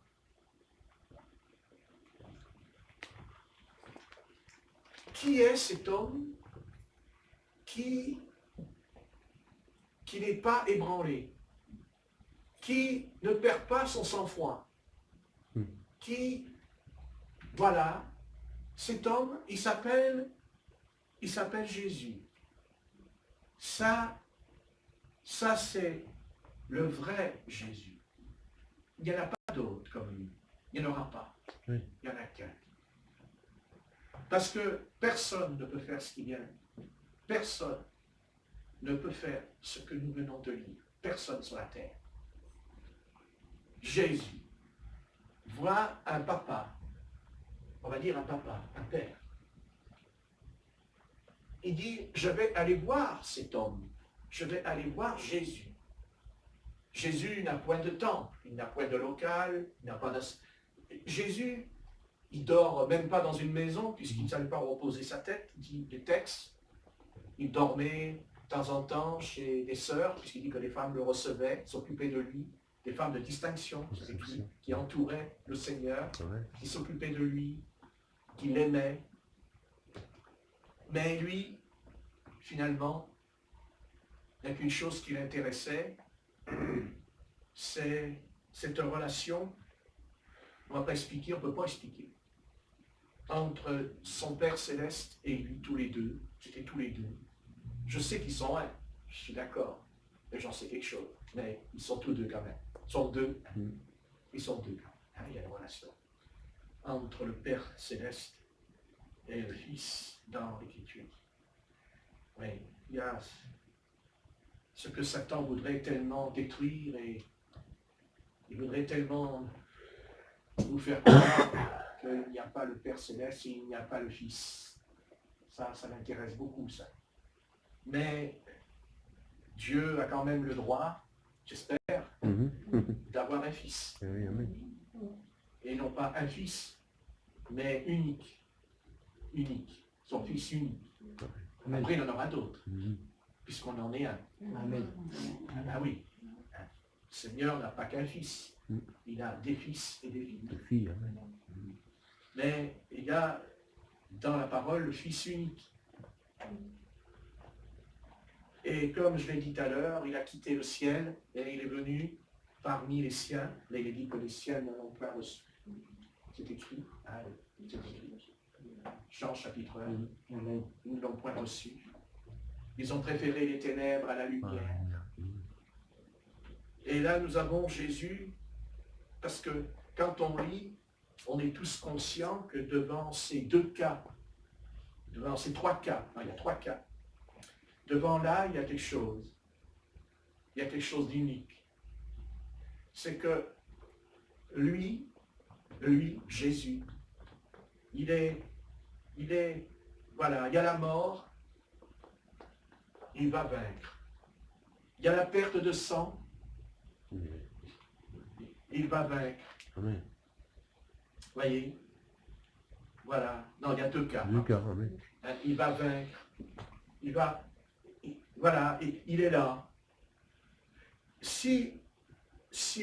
S1: Qui est cet homme qui n'est pas ébranlé, qui ne perd pas son sang-froid, qui, voilà, cet homme, il s'appelle Jésus. Ça c'est le vrai Jésus. Il n'y en a pas d'autre comme lui. Il n'y en aura pas.
S4: Oui.
S1: Il n'y en a qu'un. Parce que personne ne peut faire ce qu'il vient. Personne ne peut faire ce que nous venons de lire. Personne sur la terre. Jésus voit un papa, on va dire un papa, un père. Il dit, je vais aller voir cet homme. Je vais aller voir Jésus. Jésus n'a point de temple, il n'a point de local, il n'a pas de... Jésus, il dort même pas dans une maison, puisqu'il ne savait pas reposer sa tête, dit les textes. Il dormait de temps en temps chez des sœurs, puisqu'il dit que les femmes le recevaient, s'occupaient de lui, des femmes de distinction, qui entouraient le Seigneur, qui s'occupaient de lui, qui l'aimaient. Mais lui, finalement, il n'y a qu'une chose qui l'intéressait, c'est cette relation, on ne va pas expliquer, on ne peut pas expliquer, entre son Père Céleste et lui, tous les deux. C'était tous les deux. Je sais qu'ils sont un, je suis d'accord, et j'en sais quelque chose, mais ils sont tous deux quand même. Ils sont deux. Ils sont deux. Il y a une relation entre le Père Céleste et le Fils dans l'Écriture. Oui, il y a ce que Satan voudrait tellement détruire et il voudrait tellement nous faire croire qu'il n'y a pas le Père Céleste et il n'y a pas le Fils. Ça m'intéresse beaucoup, ça. Mais Dieu a quand même le droit, j'espère, d'avoir un Fils. Et non pas un Fils, mais unique. Unique. Son Fils unique. Après, il en aura d'autres, puisqu'on en est un.
S3: Amen.
S1: Ah oui. Le Seigneur n'a pas qu'un Fils. Il a des fils et des filles. Mais il y a dans la parole le Fils unique. Et comme je l'ai dit tout à l'heure, il a quitté le ciel et il est venu parmi les siens. Là, il est dit que les siens ne l'ont pas reçu. C'est écrit. C'est écrit. Jean chapitre 1. Ils ne l'ont point reçu. Ils ont préféré les ténèbres à la lumière. Et là, nous avons Jésus, parce que quand on lit, on est tous conscients que devant ces deux cas, devant ces trois cas, il y a trois cas, devant là, il y a quelque chose. Il y a quelque chose d'unique. C'est que lui, Jésus, voilà, il y a la mort, il va vaincre. Il y a la perte de sang, il va vaincre.
S4: Amen.
S1: Voyez? Voilà. Non, il y a deux cas. Il va vaincre. Voilà, il est là. Si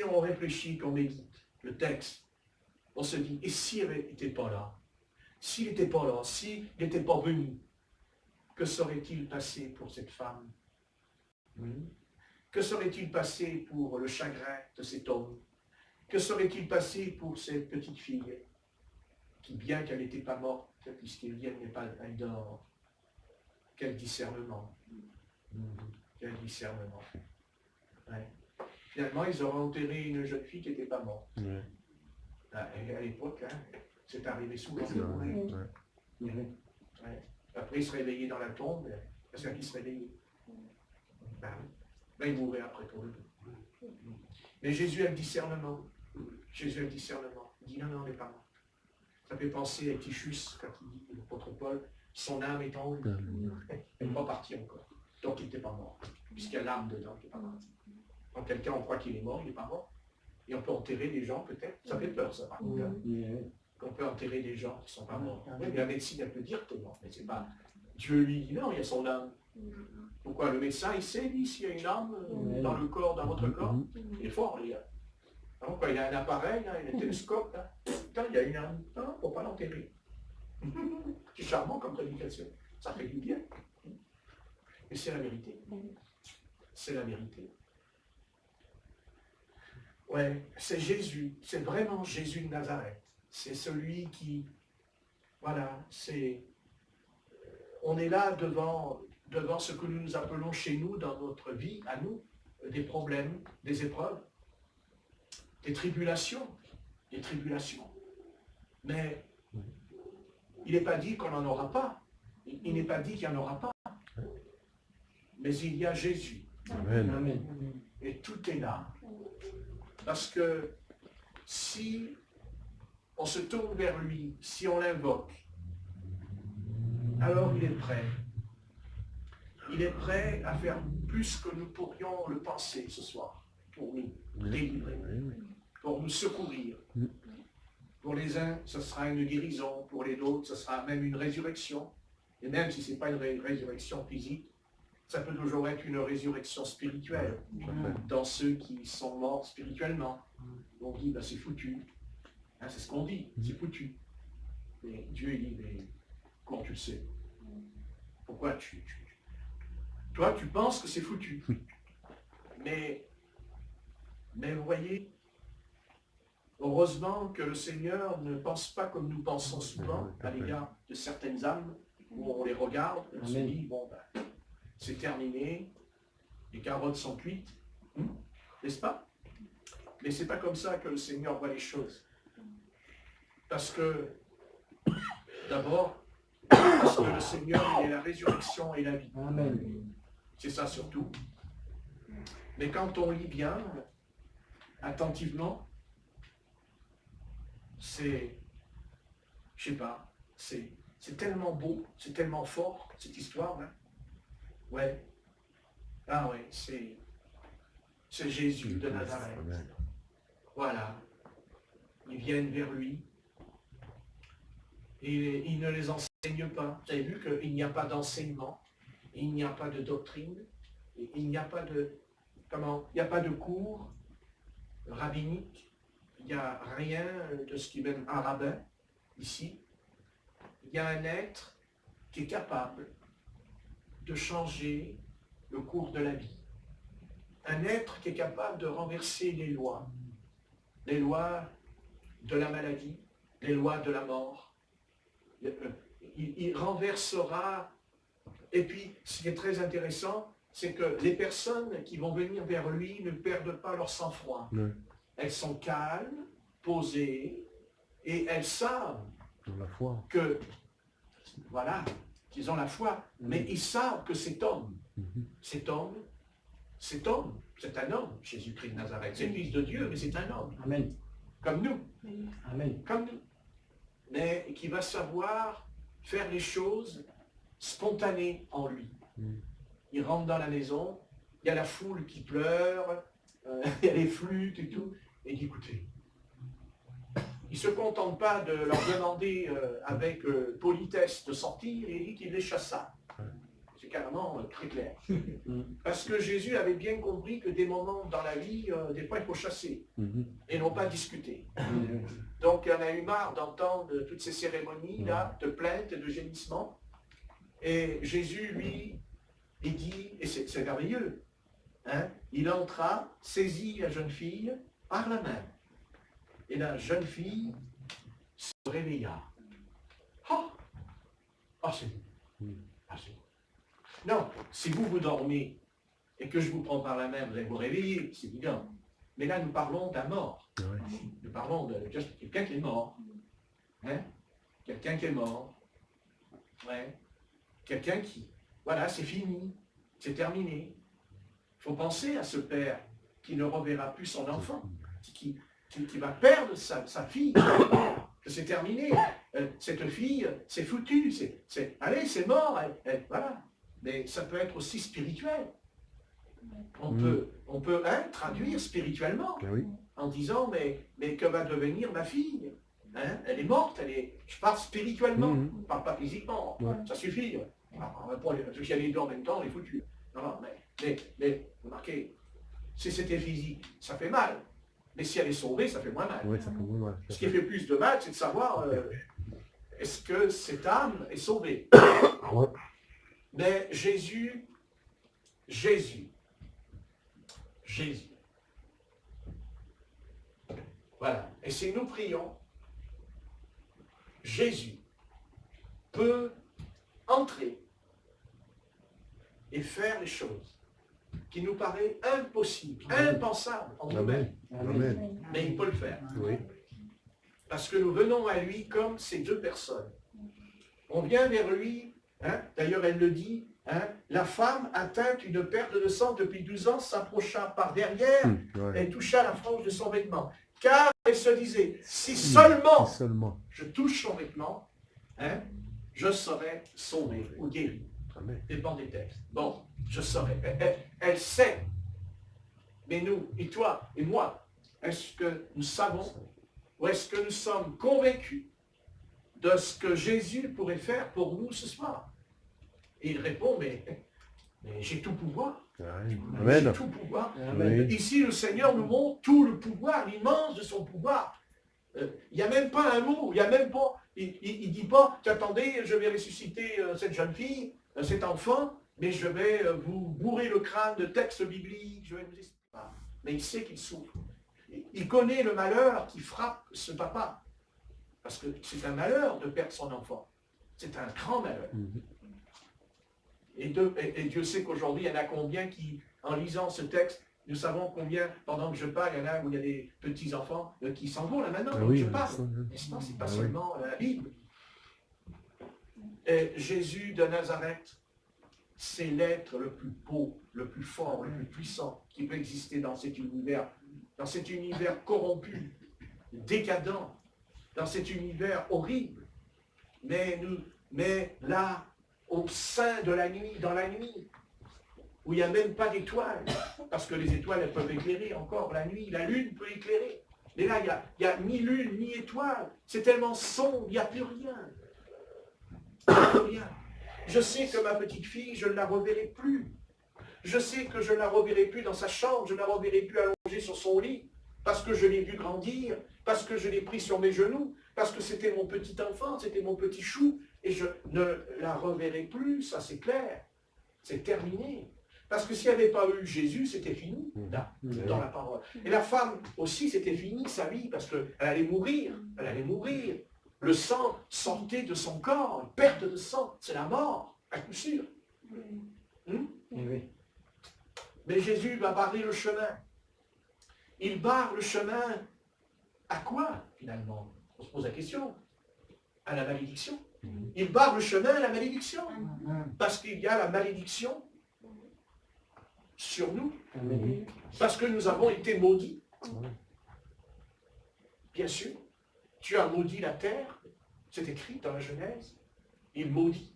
S1: on réfléchit, qu'on médite le texte, on se dit, et s'il n'était pas là? S'il n'était pas là, s'il n'était pas venu, que serait-il passé pour cette femme? Que serait-il passé pour le chagrin de cet homme? Que serait-il passé pour cette petite fille qui, bien qu'elle n'était pas morte, puisqu'elle n'est pas un dort, quel discernement. Quel discernement. Ouais. Finalement, ils auraient enterré une jeune fille qui n'était pas morte.
S4: Ouais.
S1: À l'époque, hein, c'est arrivé souvent.
S4: C'est vrai,
S1: Ouais.
S4: ouais.
S1: Ouais. Après, il se réveillait dans la tombe, parce qu'il se réveillait. Ben, oui. Ben, il mourrait après pour le tout. Mais Jésus a le discernement. Jésus a le discernement. Il dit non, non, on n'est pas mort. Ça fait penser à Tychus, quand il dit, l'apôtre Paul, son âme est en lui. Elle n'est pas partie encore. Donc il n'était pas mort. Puisqu'il y a l'âme dedans qui n'est pas partie. Quand quelqu'un, on croit qu'il est mort, il n'est pas mort. Et on peut enterrer des gens peut-être. Ça fait peur, ça, par contre. Hein. Qu'on peut enterrer des gens qui ne sont pas morts. Oui, mais la médecine, elle peut dire que non, mais c'est pas. Dieu lui dit non, il y a son âme. Pourquoi le médecin, il sait, lui, s'il y a une âme dans le corps, dans votre corps. Il est fort, les gars. Donc, il a un appareil, là, il a un télescope, là. Putain, il y a une âme. Non, il ne faut pas l'enterrer. C'est charmant comme prédication. Ça fait du bien. Et c'est la vérité. C'est la vérité. Ouais, c'est Jésus. C'est vraiment Jésus de Nazareth. C'est celui qui... Voilà, c'est... On est là devant ce que nous appelons chez nous, dans notre vie, à nous, des problèmes, des épreuves, des tribulations. Mais il n'est pas dit qu'on n'en aura pas. Il n'est pas dit qu'il n'y en aura pas. Mais il y a Jésus.
S4: Amen.
S1: Et tout est là. Parce que si on se tourne vers lui, si on l'invoque, alors il est prêt. Il est prêt à faire plus que nous pourrions le penser ce soir, pour nous délivrer, pour nous secourir. Pour les uns, ce sera une guérison, pour les autres, ce sera même une résurrection. Et même si ce n'est pas une résurrection physique, ça peut toujours être une résurrection spirituelle. Dans ceux qui sont morts spirituellement, on dit, ben, c'est foutu. Hein, c'est ce qu'on dit, c'est foutu. Et Dieu, il dit, mais comment tu le sais? Pourquoi toi, tu penses que c'est foutu. Mais vous voyez, heureusement que le Seigneur ne pense pas comme nous pensons souvent à l'égard de certaines âmes, où on les regarde, et on se dit, bon, ben, c'est terminé, les carottes sont cuites, n'est-ce pas? Mais c'est pas comme ça que le Seigneur voit les choses. Parce que, d'abord, parce que le Seigneur, il est la résurrection et la vie.
S3: Amen.
S1: C'est ça surtout. Mais quand on lit bien, attentivement, c'est, je sais pas, c'est tellement beau, c'est tellement fort, cette histoire, hein. Ouais. Ah ouais, c'est Jésus de Nazareth. Voilà. Ils viennent vers lui. Et il ne les enseigne pas. Vous avez vu qu'il n'y a pas d'enseignement, il n'y a pas de doctrine, il n'y a pas de... Comment? Il n'y a pas de cours rabbinique, il n'y a rien de ce qui est même un rabbin, ici. Il y a un être qui est capable de changer le cours de la vie. Un être qui est capable de renverser les lois de la maladie, les lois de la mort. Il renversera. Et puis, ce qui est très intéressant, c'est que les personnes qui vont venir vers lui ne perdent pas leur sang-froid. Elles sont calmes, posées, et elles savent
S4: La foi.
S1: que, voilà, qu'ils ont la foi, mais ils savent que cet homme, c'est un homme, Jésus-Christ de Nazareth. C'est le Fils de Dieu, mais c'est un homme.
S3: Amen.
S1: Comme nous.
S3: Amen.
S1: Comme nous. Mais qui va savoir faire les choses spontanées en lui. Il rentre dans la maison, il y a la foule qui pleure, il y a les flûtes et tout, et il dit, écoutez, il ne se contente pas de leur demander avec politesse de sortir, et il dit qu'il les chassa. C'est carrément très clair. Parce que Jésus avait bien compris que des moments dans la vie, des fois il faut chasser, et non pas discuter. Donc il y en a eu marre d'entendre toutes ces cérémonies-là, de plaintes et de gémissements. Et Jésus, lui, il dit, et c'est merveilleux, hein, il entra, saisit la jeune fille par la main. Et la jeune fille se réveilla. C'est vous. C'est vous. Non, si vous dormez et que je vous prends par la main, vous allez vous réveiller, c'est évident. Mais là, nous parlons d'un mort.
S4: Ouais.
S1: Nous parlons de quelqu'un qui est mort. Hein? Quelqu'un qui est mort. Ouais. Quelqu'un qui, voilà, c'est fini. C'est terminé. Il faut penser à ce père qui ne reverra plus son enfant, qui va perdre sa fille. Que c'est terminé. Cette fille, c'est foutu. Allez, c'est mort. Voilà. Mais ça peut être aussi spirituel. On peut traduire spirituellement
S4: Oui.
S1: en disant mais que va devenir ma fille, hein? Elle est morte, je parle spirituellement, je ne parle pas physiquement, ça suffit. Si elle est deux en même temps, elle est foutue. Non, mais remarquez, si c'était physique, ça fait mal. Mais si elle est sauvée, ça fait moins mal.
S4: Oui, ça fait moins mal.
S1: Ce qui fait plus de mal, c'est de savoir est-ce que cette âme est sauvée.
S4: Ouais.
S1: Mais Jésus, voilà. Et si nous prions, Jésus peut entrer et faire les choses qui nous paraissent impossibles, impensables en nous-mêmes.
S4: Amen.
S1: Mais il peut le faire.
S4: Oui.
S1: Parce que nous venons à lui comme ces deux personnes. On vient vers lui, d'ailleurs elle le dit, la femme atteinte d'une perte de sang depuis 12 ans s'approcha par derrière et toucha la frange de son vêtement. Car elle se disait, si seulement je touche son vêtement, je serai sauvé ou guéri.
S4: Amen.
S1: Dépend des textes. Bon, je serai. Elle sait. Mais nous, et toi, et moi, est-ce que nous savons ou est-ce que nous sommes convaincus de ce que Jésus pourrait faire pour nous ce soir? Et il répond, mais j'ai tout pouvoir.
S4: Amen.
S1: J'ai tout pouvoir.
S4: Oui.
S1: Ici, le Seigneur nous montre tout le pouvoir, l'immense de son pouvoir. Il n'y a même pas un mot, il n'y a même pas, il dit pas, attendez, je vais ressusciter cette jeune fille, cet enfant, mais je vais vous bourrer le crâne de textes bibliques, je vais vous expliquer. Mais il sait qu'il souffre. Il connaît le malheur qui frappe ce papa. Parce que c'est un malheur de perdre son enfant. C'est un grand malheur. Et Dieu sait qu'aujourd'hui, il y en a combien qui, en lisant ce texte, nous savons combien, pendant que je parle, il y en a où il y a des petits-enfants qui s'en vont là maintenant, donc je parle. N'est-ce pas? C'est pas seulement la Bible. Et Jésus de Nazareth, c'est l'être le plus beau, le plus fort, le plus puissant qui peut exister dans cet univers corrompu, décadent, dans cet univers horrible. Mais là, au sein de la nuit, dans la nuit, où il n'y a même pas d'étoiles, parce que les étoiles, elles peuvent éclairer encore la nuit, la lune peut éclairer. Mais là, il n'y a ni lune, ni étoile. C'est tellement sombre, il n'y a plus rien. Il n'y a plus rien. Je sais que ma petite fille, je ne la reverrai plus. Je sais que je ne la reverrai plus dans sa chambre, je ne la reverrai plus allongée sur son lit, parce que je l'ai vu grandir, parce que je l'ai pris sur mes genoux, parce que c'était mon petit enfant, c'était mon petit chou, et je ne la reverrai plus, ça c'est clair. C'est terminé. Parce que s'il n'y avait pas eu Jésus, c'était fini, là, dans la parole. Et la femme aussi, c'était fini sa vie, parce qu'elle allait mourir, elle allait mourir. Le sang sortait de son corps, une perte de sang, c'est la mort, à coup sûr. Mais Jésus va barrer le chemin. Il barre le chemin à quoi, finalement? On se pose la question. À la malédiction. Il barre le chemin à la malédiction. Parce qu'il y a la malédiction sur nous. Parce que nous avons été maudits. Bien sûr. Tu as maudit la terre. C'est écrit dans la Genèse. Il maudit.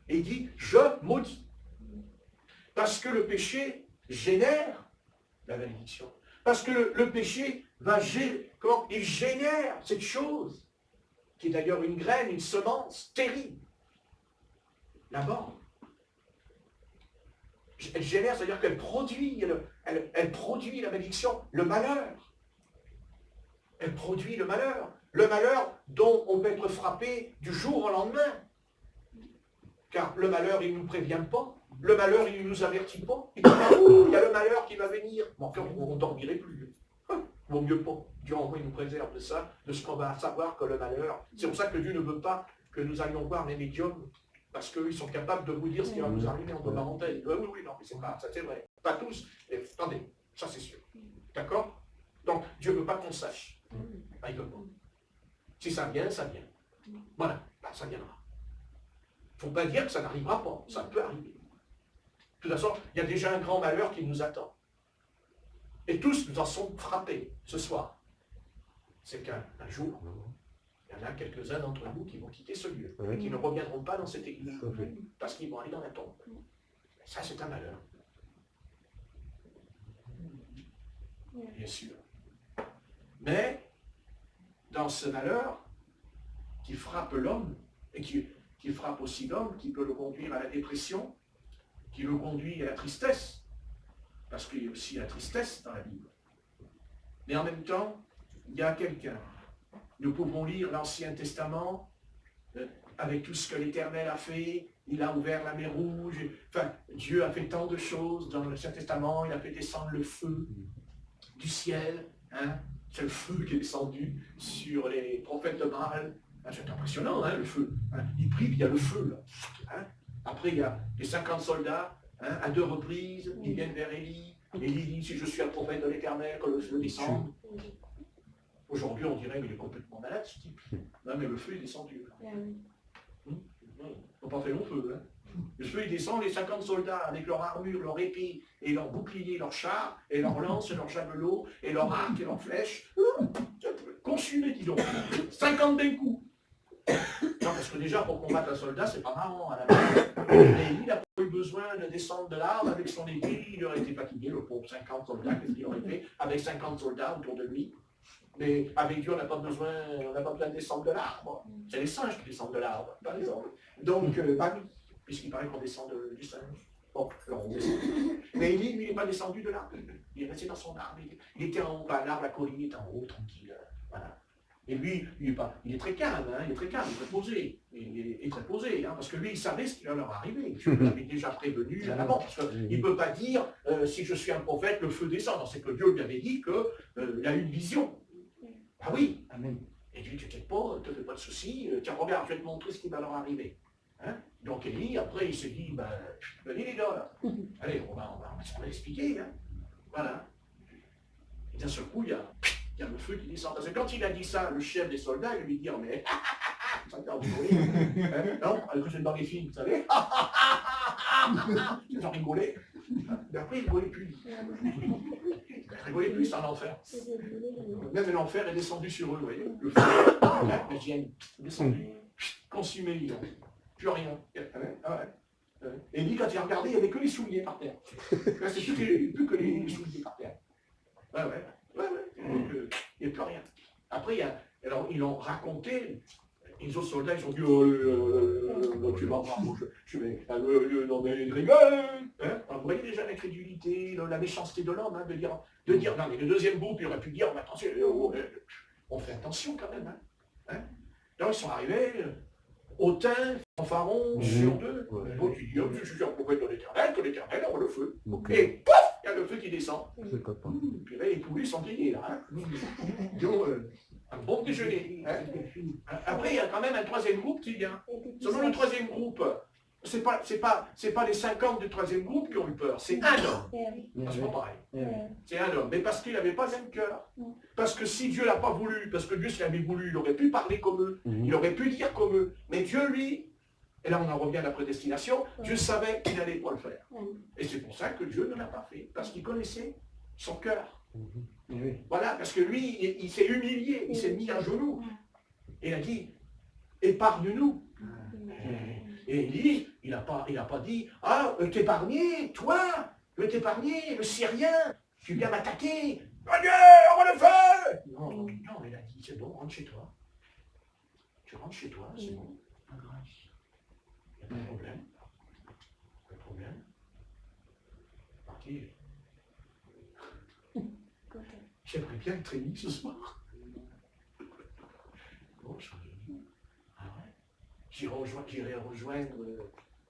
S1: Et il dit, je maudis. Parce que le péché génère la malédiction. Parce que le péché va il génère cette chose, qui est d'ailleurs une graine, une semence terrible. La mort. Elle génère, c'est-à-dire qu'elle produit, elle produit la malédiction, le malheur. Elle produit le malheur. Le malheur dont on peut être frappé du jour au lendemain. Car le malheur, il ne nous prévient pas. Le malheur, il ne nous avertit pas. Il y a le malheur qui va venir. Bon, enfin, on ne dormirait plus. Vaut mieux pas. Dieu en moins nous préserve de ça, de ce qu'on va savoir que le malheur. C'est pour ça que Dieu ne veut pas que nous allions voir les médiums, parce qu'eux, ils sont capables de vous dire ce qui va nous arriver en parenthèse. Oui, non, mais c'est pas, ça c'est vrai. Pas tous. Et, attendez, ça c'est sûr. D'accord? Donc, Dieu ne veut pas qu'on sache. Ah, il veut pas. Si ça vient, ça vient. Voilà, ben, ça viendra. Il ne faut pas dire que ça n'arrivera pas. Ça peut arriver. De toute façon, il y a déjà un grand malheur qui nous attend. Et tous nous en sommes frappés ce soir. C'est qu'un jour, il y en a quelques-uns d'entre nous qui vont quitter ce lieu, et qui ne reviendront pas dans cette église, parce qu'ils vont aller dans la tombe. Et ça, c'est un malheur. Bien sûr. Mais, dans ce malheur qui frappe l'homme, et qui frappe aussi l'homme, qui peut le conduire à la dépression, qui le conduit à la tristesse, parce qu'il y a aussi la tristesse dans la Bible. Mais en même temps, il y a quelqu'un. Nous pouvons lire l'Ancien Testament avec tout ce que l'Éternel a fait. Il a ouvert la mer Rouge. Enfin, Dieu a fait tant de choses dans l'Ancien Testament. Il a fait descendre le feu du ciel. Hein. C'est le feu qui est descendu sur les prophètes de Baal. Ah, c'est impressionnant, hein, le feu. Hein. Il prie, puis il y a le feu. Là. Hein. Après, il y a les 50 soldats. Hein, à 2 reprises, ils viennent vers Élie. Élie dit, si je suis un prophète de l'Éternel, que le feu descende. Aujourd'hui, on dirait qu'il est complètement malade, ce type. Non, mais le feu est descendu. Ils n'ont pas fait long feu. Hein. Le feu, il descend, les 50 soldats, avec leur armure, leur épée, et leur bouclier, leur char, et leur lance, et leur javelot, et leur arc, et leur flèche. Consumés, dis donc. 50 d'un coup. Non, parce que déjà, pour combattre un soldat, c'est pas marrant à la base. Et il n'a pas eu besoin de descendre de l'arbre avec son épée, il aurait été fatigué, le pauvre 50 soldats, qu'est-ce qu'il aurait fait avec 50 soldats autour de lui. Mais avec Dieu, on n'a pas besoin de descendre de l'arbre. C'est les singes qui descendent de l'arbre, par exemple. Donc, bah oui, puisqu'il paraît qu'on descend du singe. Bon, alors on descend. Mais Élie, lui, il n'est pas descendu de l'arbre. Il est resté dans son arbre. Il était en haut, bah, l'arbre, la colline est en haut, tranquille. Voilà. Et lui, il est très calme, hein, il est très calme, il est très posé. Il est très posé, hein, parce que lui, il savait ce qui allait leur arriver. Dieu l'avait déjà prévenu à l'avant, parce qu'il ne peut pas dire, si je suis un prophète, le feu descend. C'est que Dieu lui avait dit qu'il a eu une vision. Ah oui, amen. Et Dieu, t'inquiète pas, ne te fais pas de soucis, tiens, regarde, je vais te montrer ce qui va leur arriver. Hein. Donc Élie, après, il s'est dit, ben, venez les gars, là. Allez, on va l'expliquer. Hein. Voilà. Et d'un seul coup, il y a le feu qui descend. Parce que quand il a dit ça, le chef des soldats, il lui dit, mais, ça t'a rigolé. Hein. Non, c'est dans les films, vous savez. Ils ont rigolé. Mais après, il ne rigolait plus. Il ne rigolait plus, c'est un enfer. Même l'enfer est descendu sur eux, vous voyez. Le feu, la hygiène, descendu, consumé, disons. Plus rien. Ah ouais. Et lui, quand il a regardé, il n'y avait que les souliers par terre. C'est plus que les souliers par terre. Ouais. Il n'y a plus rien. Après, alors, ils l'ont raconté. Les autres soldats, ils ont dit, tu vas voir, je vais, non mais il rigole. Hein. Alors, vous voyez déjà l'incrédulité, la méchanceté de l'homme, hein, de dire, non mais le deuxième groupe, il aurait pu dire, attention, on fait attention quand même. Hein. Alors, ils sont arrivés, hautains, fanfarons, sur d'eux. Bon, tu dis, je suis un prophète de l'Éternel, que l'Éternel aura le feu. Okay. Et pouf, il y a le feu qui descend. Puis là, les poulets sont grillés, là. Hein. Donc, un bon déjeuner. Hein. Après, il y a quand même un troisième groupe qui vient. Selon le troisième groupe, c'est pas les 50 du troisième groupe qui ont eu peur, c'est un homme. C'est pas pareil. C'est un homme. Mais parce qu'il n'avait pas un cœur. Parce que si Dieu l'a pas voulu, parce que Dieu s'il avait voulu, il aurait pu parler comme eux, il aurait pu dire comme eux. Mais Dieu, lui, et là on en revient à la prédestination, Dieu savait qu'il n'allait pas le faire. Et c'est pour ça que Dieu ne l'a pas fait. Parce qu'il connaissait son cœur. Voilà, parce que lui, il s'est humilié, il s'est mis à genoux. Et il a dit, épargne-nous. Et Élie, il n'a pas dit, ah, t'épargner, toi, t'épargner, le Syrien, tu viens m'attaquer, Dieu, on va le feu. Non, il a dit, c'est bon, rentre chez toi. Tu rentres chez toi, c'est bon, pas grave. Il n'y a pas de problème. Pas de problème. Parti. J'aimerais bien être émis ce soir. Bon, je suis ah ouais. J'irai rejoindre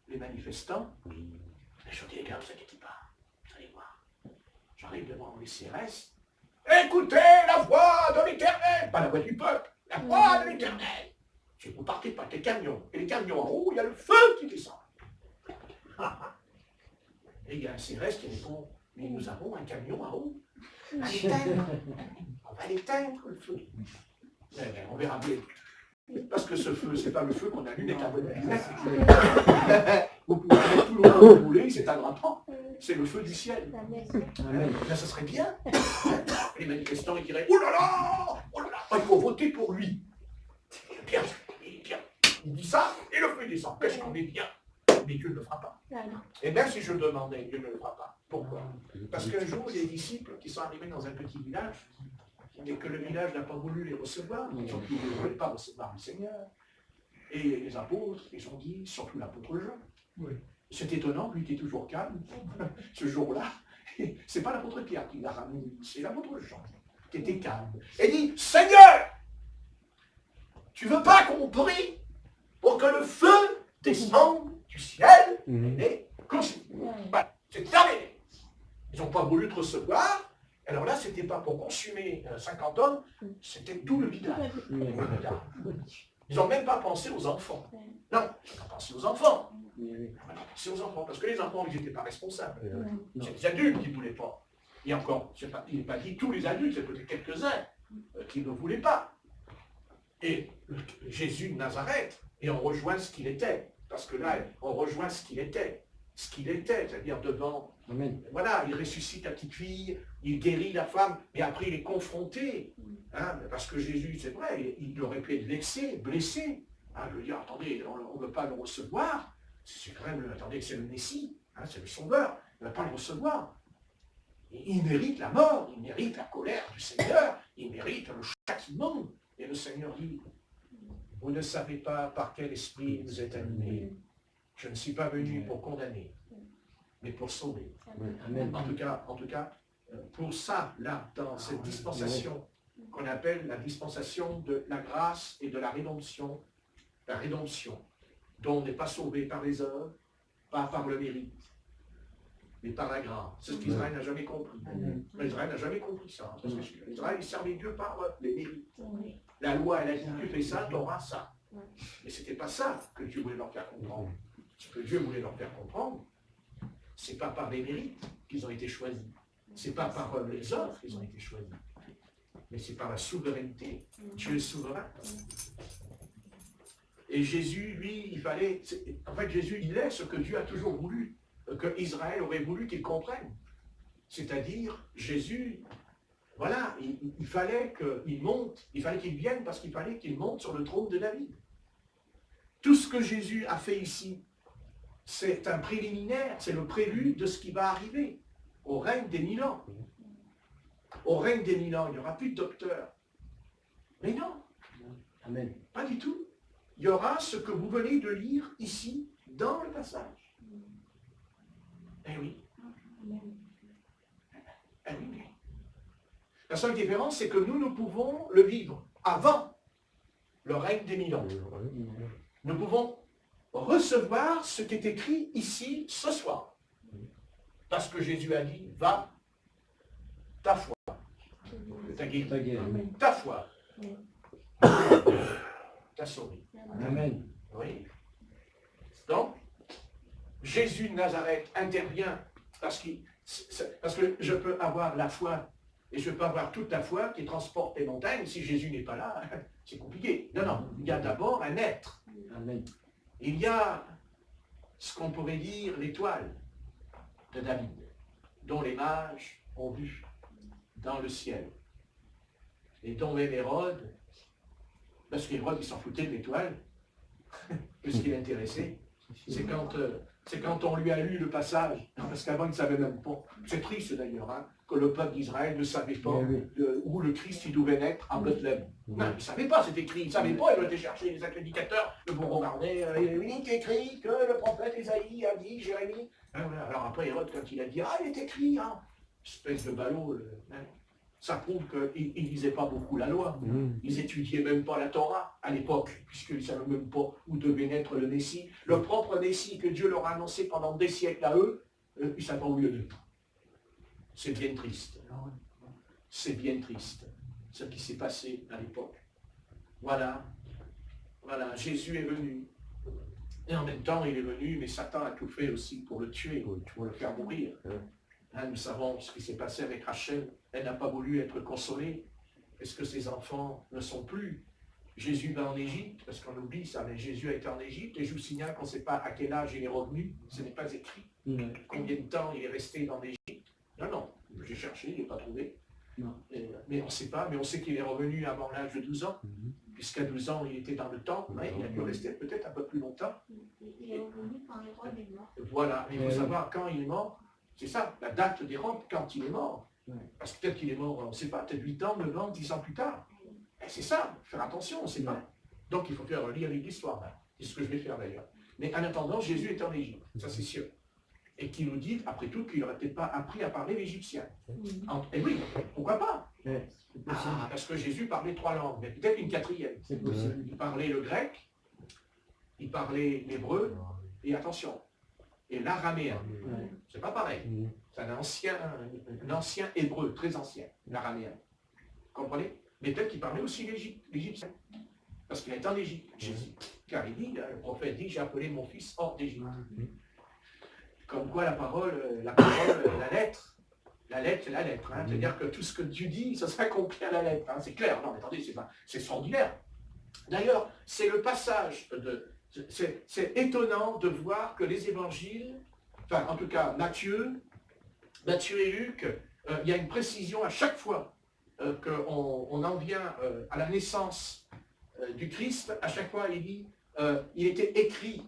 S1: les manifestants. Et je dis, les gars, ne vous inquiétez pas. Vous allez voir. J'arrive devant les CRS. Écoutez la voix de l'Éternel. Pas la voix du peuple, la voix de l'Éternel. Si vous partez pas avec les camions, et les camions en haut, il y a le feu qui descend. Et il y a un CRS qui répond, Mais nous avons un camion à eau. À l'éteindre. On va l'éteindre, le feu. Mais on verra bien. Parce que ce feu, c'est pas le feu qu'on allume avec la bonne. Vous pouvez mettre tout le monde que vous voulez, c'est un grand temps. C'est le feu du ciel. Là, ce serait bien. Les manifestants, ils diraient, oh là là, il faut voter pour lui. Bien, bien. Il dit ça, et le feu descend. Qu'est-ce qu'on est bien. Mais Dieu ne le fera pas. Et même si je demandais, Dieu ne le fera pas. Pourquoi? Parce qu'un jour, il y a des disciples qui sont arrivés dans un petit village, et que le village n'a pas voulu les recevoir, surtout ils ne voulaient pas recevoir le Seigneur. Et les apôtres, ils ont dit, surtout l'apôtre Jean. Oui. C'est étonnant, lui était toujours calme, ce jour-là. C'est pas l'apôtre Pierre qui l'a ramené, c'est l'apôtre Jean qui était calme. Et dit, Seigneur, tu veux pas qu'on prie pour que le feu descende du ciel et consumé. Voilà, c'est terminé. Ils n'ont pas voulu te recevoir. Alors là, ce n'était pas pour consumer 50 hommes, c'était tout le village. Ils n'ont même pas pensé aux enfants. Non, ils n'ont pas pensé aux enfants. Ils n'ont pas pensé aux enfants, parce que les enfants, ils n'étaient pas responsables. C'est les adultes qui ne voulaient pas. Et encore, il n'est pas dit tous les adultes, c'est peut-être quelques-uns qui ne voulaient pas. Et Jésus de Nazareth, et on rejoint ce qu'il était. Parce que là, on rejoint ce qu'il était. Ce qu'il était, c'est-à-dire devant. Amen. Voilà, il ressuscite la petite fille, il guérit la femme, et après il est confronté. Hein, parce que Jésus, c'est vrai, il aurait pu être vexé, blessé. Hein, je veux dire, attendez, on ne veut pas le recevoir. C'est quand même, attendez, c'est le Messie, hein, c'est le Sauveur, on ne va pas le recevoir. Il mérite la mort, il mérite la colère du Seigneur, il mérite le châtiment. Et le Seigneur dit, vous ne savez pas par quel esprit vous êtes animés. Je ne suis pas venu pour condamner, mais pour sauver. Amen. En tout cas, pour ça, là, dans cette dispensation qu'on appelle la dispensation de la grâce et de la rédemption, dont on n'est pas sauvé par les œuvres, pas par le mérite, mais par la grâce. C'est ce qu'Israël n'a jamais compris. Israël n'a jamais compris ça. Parce que Israël, il servait Dieu par les mérites. La loi, elle a dit, tu fais ça, tu auras ça. Mais ce n'était pas ça que Dieu voulait leur faire comprendre. Ce que Dieu voulait leur faire comprendre, ce n'est pas par les mérites qu'ils ont été choisis. Ce n'est pas par les œuvres qu'ils ont été choisis. Mais c'est par la souveraineté. Dieu est souverain. Et Jésus, lui, il fallait... En fait, Jésus, il est ce que Dieu a toujours voulu, que Israël aurait voulu qu'il comprenne. C'est-à-dire, Jésus, voilà, il fallait qu'il monte, il fallait qu'il vienne parce qu'il fallait qu'il monte sur le trône de David. Tout ce que Jésus a fait ici, c'est un préliminaire, c'est le prélude de ce qui va arriver au règne des 1000 ans. Au règne des 1000 ans, il n'y aura plus de docteur. Mais non, Amen. Pas du tout. Il y aura ce que vous venez de lire ici, dans le passage. Eh oui. Eh oui. La seule différence, c'est que nous pouvons le vivre avant le règne des 1000 ans. Nous pouvons recevoir ce qui est écrit ici, ce soir. Parce que Jésus a dit, va, ta foi. Ta foi. T'a sauvé. Amen. Oui. Donc, Jésus de Nazareth intervient parce que je peux avoir la foi et je peux avoir toute la foi qui transporte les montagnes. Si Jésus n'est pas là, c'est compliqué. Non, il y a d'abord un être. Amen. Il y a ce qu'on pourrait dire l'étoile de David, dont les mages ont vu dans le ciel. Et dont même Hérode, parce qu'Hérode, il s'en foutait de l'étoile, que ce qui l'intéressait, c'est quand on lui a lu le passage, parce qu'avant il ne savait même pas, c'est triste d'ailleurs, hein, que le peuple d'Israël ne savait pas où le Christ il devait naître à Bethléem. Non, il ne savait pas, c'est écrit, il ne savait pas, il était chercher les accréditateurs, le bon regarder, il est écrit que le prophète Ésaïe a dit, Jérémie. Alors après Hérode, quand il a dit, il est écrit, hein, espèce de ballot, ça prouve qu'ils ne lisaient pas beaucoup la loi. Ils n'étudiaient même pas la Torah à l'époque, puisqu'ils ne savaient même pas où devait naître le Messie. Le propre Messie que Dieu leur a annoncé pendant des siècles à eux, ils ne savent pas où le naître. C'est bien triste. C'est bien triste, ce qui s'est passé à l'époque. Voilà, Jésus est venu. Et en même temps, il est venu, mais Satan a tout fait aussi pour le tuer, pour le faire mourir. Hein, nous savons ce qui s'est passé avec Rachel. Elle n'a pas voulu être consolée. Est-ce que ses enfants ne sont plus? Jésus va en Égypte, parce qu'on oublie ça, mais Jésus a été en Égypte, et je vous signale qu'on ne sait pas à quel âge il est revenu, ce n'est pas écrit. Combien de temps il est resté dans l'Égypte? Non, non, j'ai cherché, je n'ai pas trouvé. Mais on ne sait pas, mais on sait qu'il est revenu avant l'âge de 12 ans, puisqu'à 12 ans il était dans le temple, hein, il a dû rester peut-être un peu plus longtemps.
S2: Il est revenu quand Hérode est mort.
S1: Voilà, mais il faut savoir quand il est mort, c'est ça, la date d'Hérode, quand il est mort. Parce que peut-être qu'il est mort, on ne sait pas, peut-être 8 ans, 9 ans, 10 ans plus tard. Et c'est ça, faire attention, on ne sait pas. Donc il faut faire lire l'histoire, hein. C'est ce que je vais faire d'ailleurs. Mais en attendant, Jésus est en Égypte, ça c'est sûr. Et qui nous dit, après tout, qu'il n'aurait peut-être pas appris à parler l'égyptien. Et oui, pourquoi pas? Parce que Jésus parlait 3 langues, mais peut-être une 4e. Il parlait le grec, il parlait l'hébreu, et attention, et l'araméen. C'est pas pareil. C'est un ancien hébreu, très ancien, l'araméen. Vous comprenez? Mais peut-être qu'il parlait aussi l'égyptien. Parce qu'il est en Égypte, Jésus. Car il dit, le prophète dit, j'ai appelé mon fils hors d'Égypte. Comme quoi la parole, la lettre, c'est la lettre. Hein. C'est-à-dire que tout ce que Dieu dit, ça s'accomplit à la lettre. Hein. C'est clair. Non, mais attendez, c'est extraordinaire. D'ailleurs, c'est le passage c'est étonnant de voir que les évangiles, enfin en tout cas Matthieu et Luc, il y a une précision à chaque fois qu'on en vient à la naissance du Christ. À chaque fois il dit, il était écrit,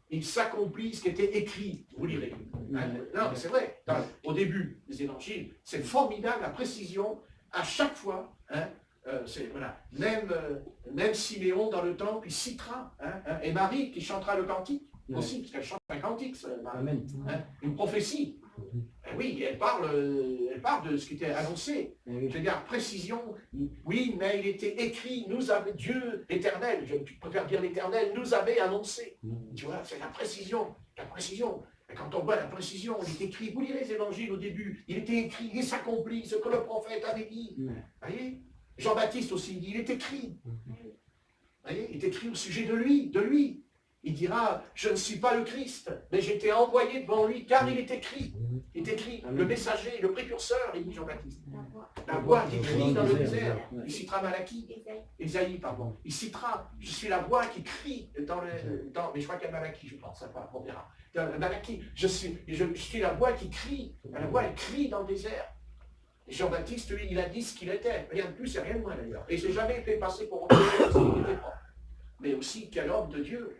S1: il s'accomplit ce qui était écrit, vous lirez. Hein? Non, mais c'est vrai, au début des évangiles, c'est formidable la précision à chaque fois. Hein? Voilà. Même Siméon dans le temple, il citera, hein, et Marie qui chantera le cantique aussi, parce qu'elle chante un cantique, une prophétie. Et oui, elle parle de ce qui était annoncé. C'est-à-dire précision, oui, mais il était écrit, nous avait Dieu, l'Éternel, je préfère dire l'Éternel, nous avait annoncé. Tu vois, c'est la précision, Et quand on voit la précision, il est écrit, vous lirez les évangiles au début, il était écrit, il s'accomplit, ce que le prophète avait dit. Vous voyez? Jean-Baptiste aussi dit, il est écrit. Vous voyez, il est écrit au sujet de lui. Il dira, je ne suis pas le Christ, mais j'ai été envoyé devant lui, car il est écrit. Il est écrit, le messager, le précurseur, il dit Jean-Baptiste. La voix qui crie dans le désert. Il citera Malachie. Ésaïe, pardon. Il citera, je suis la voix qui crie mais je crois qu'il y a Malachie, je pense, on verra. Malachie, je suis la voix qui crie. La voix, elle crie dans le désert. Jean-Baptiste, lui, il a dit ce qu'il était. Rien de plus et rien de moins d'ailleurs. Et il ne s'est jamais fait passer pour autre chose qu'il n'était pas. Mais aussi quel homme de Dieu.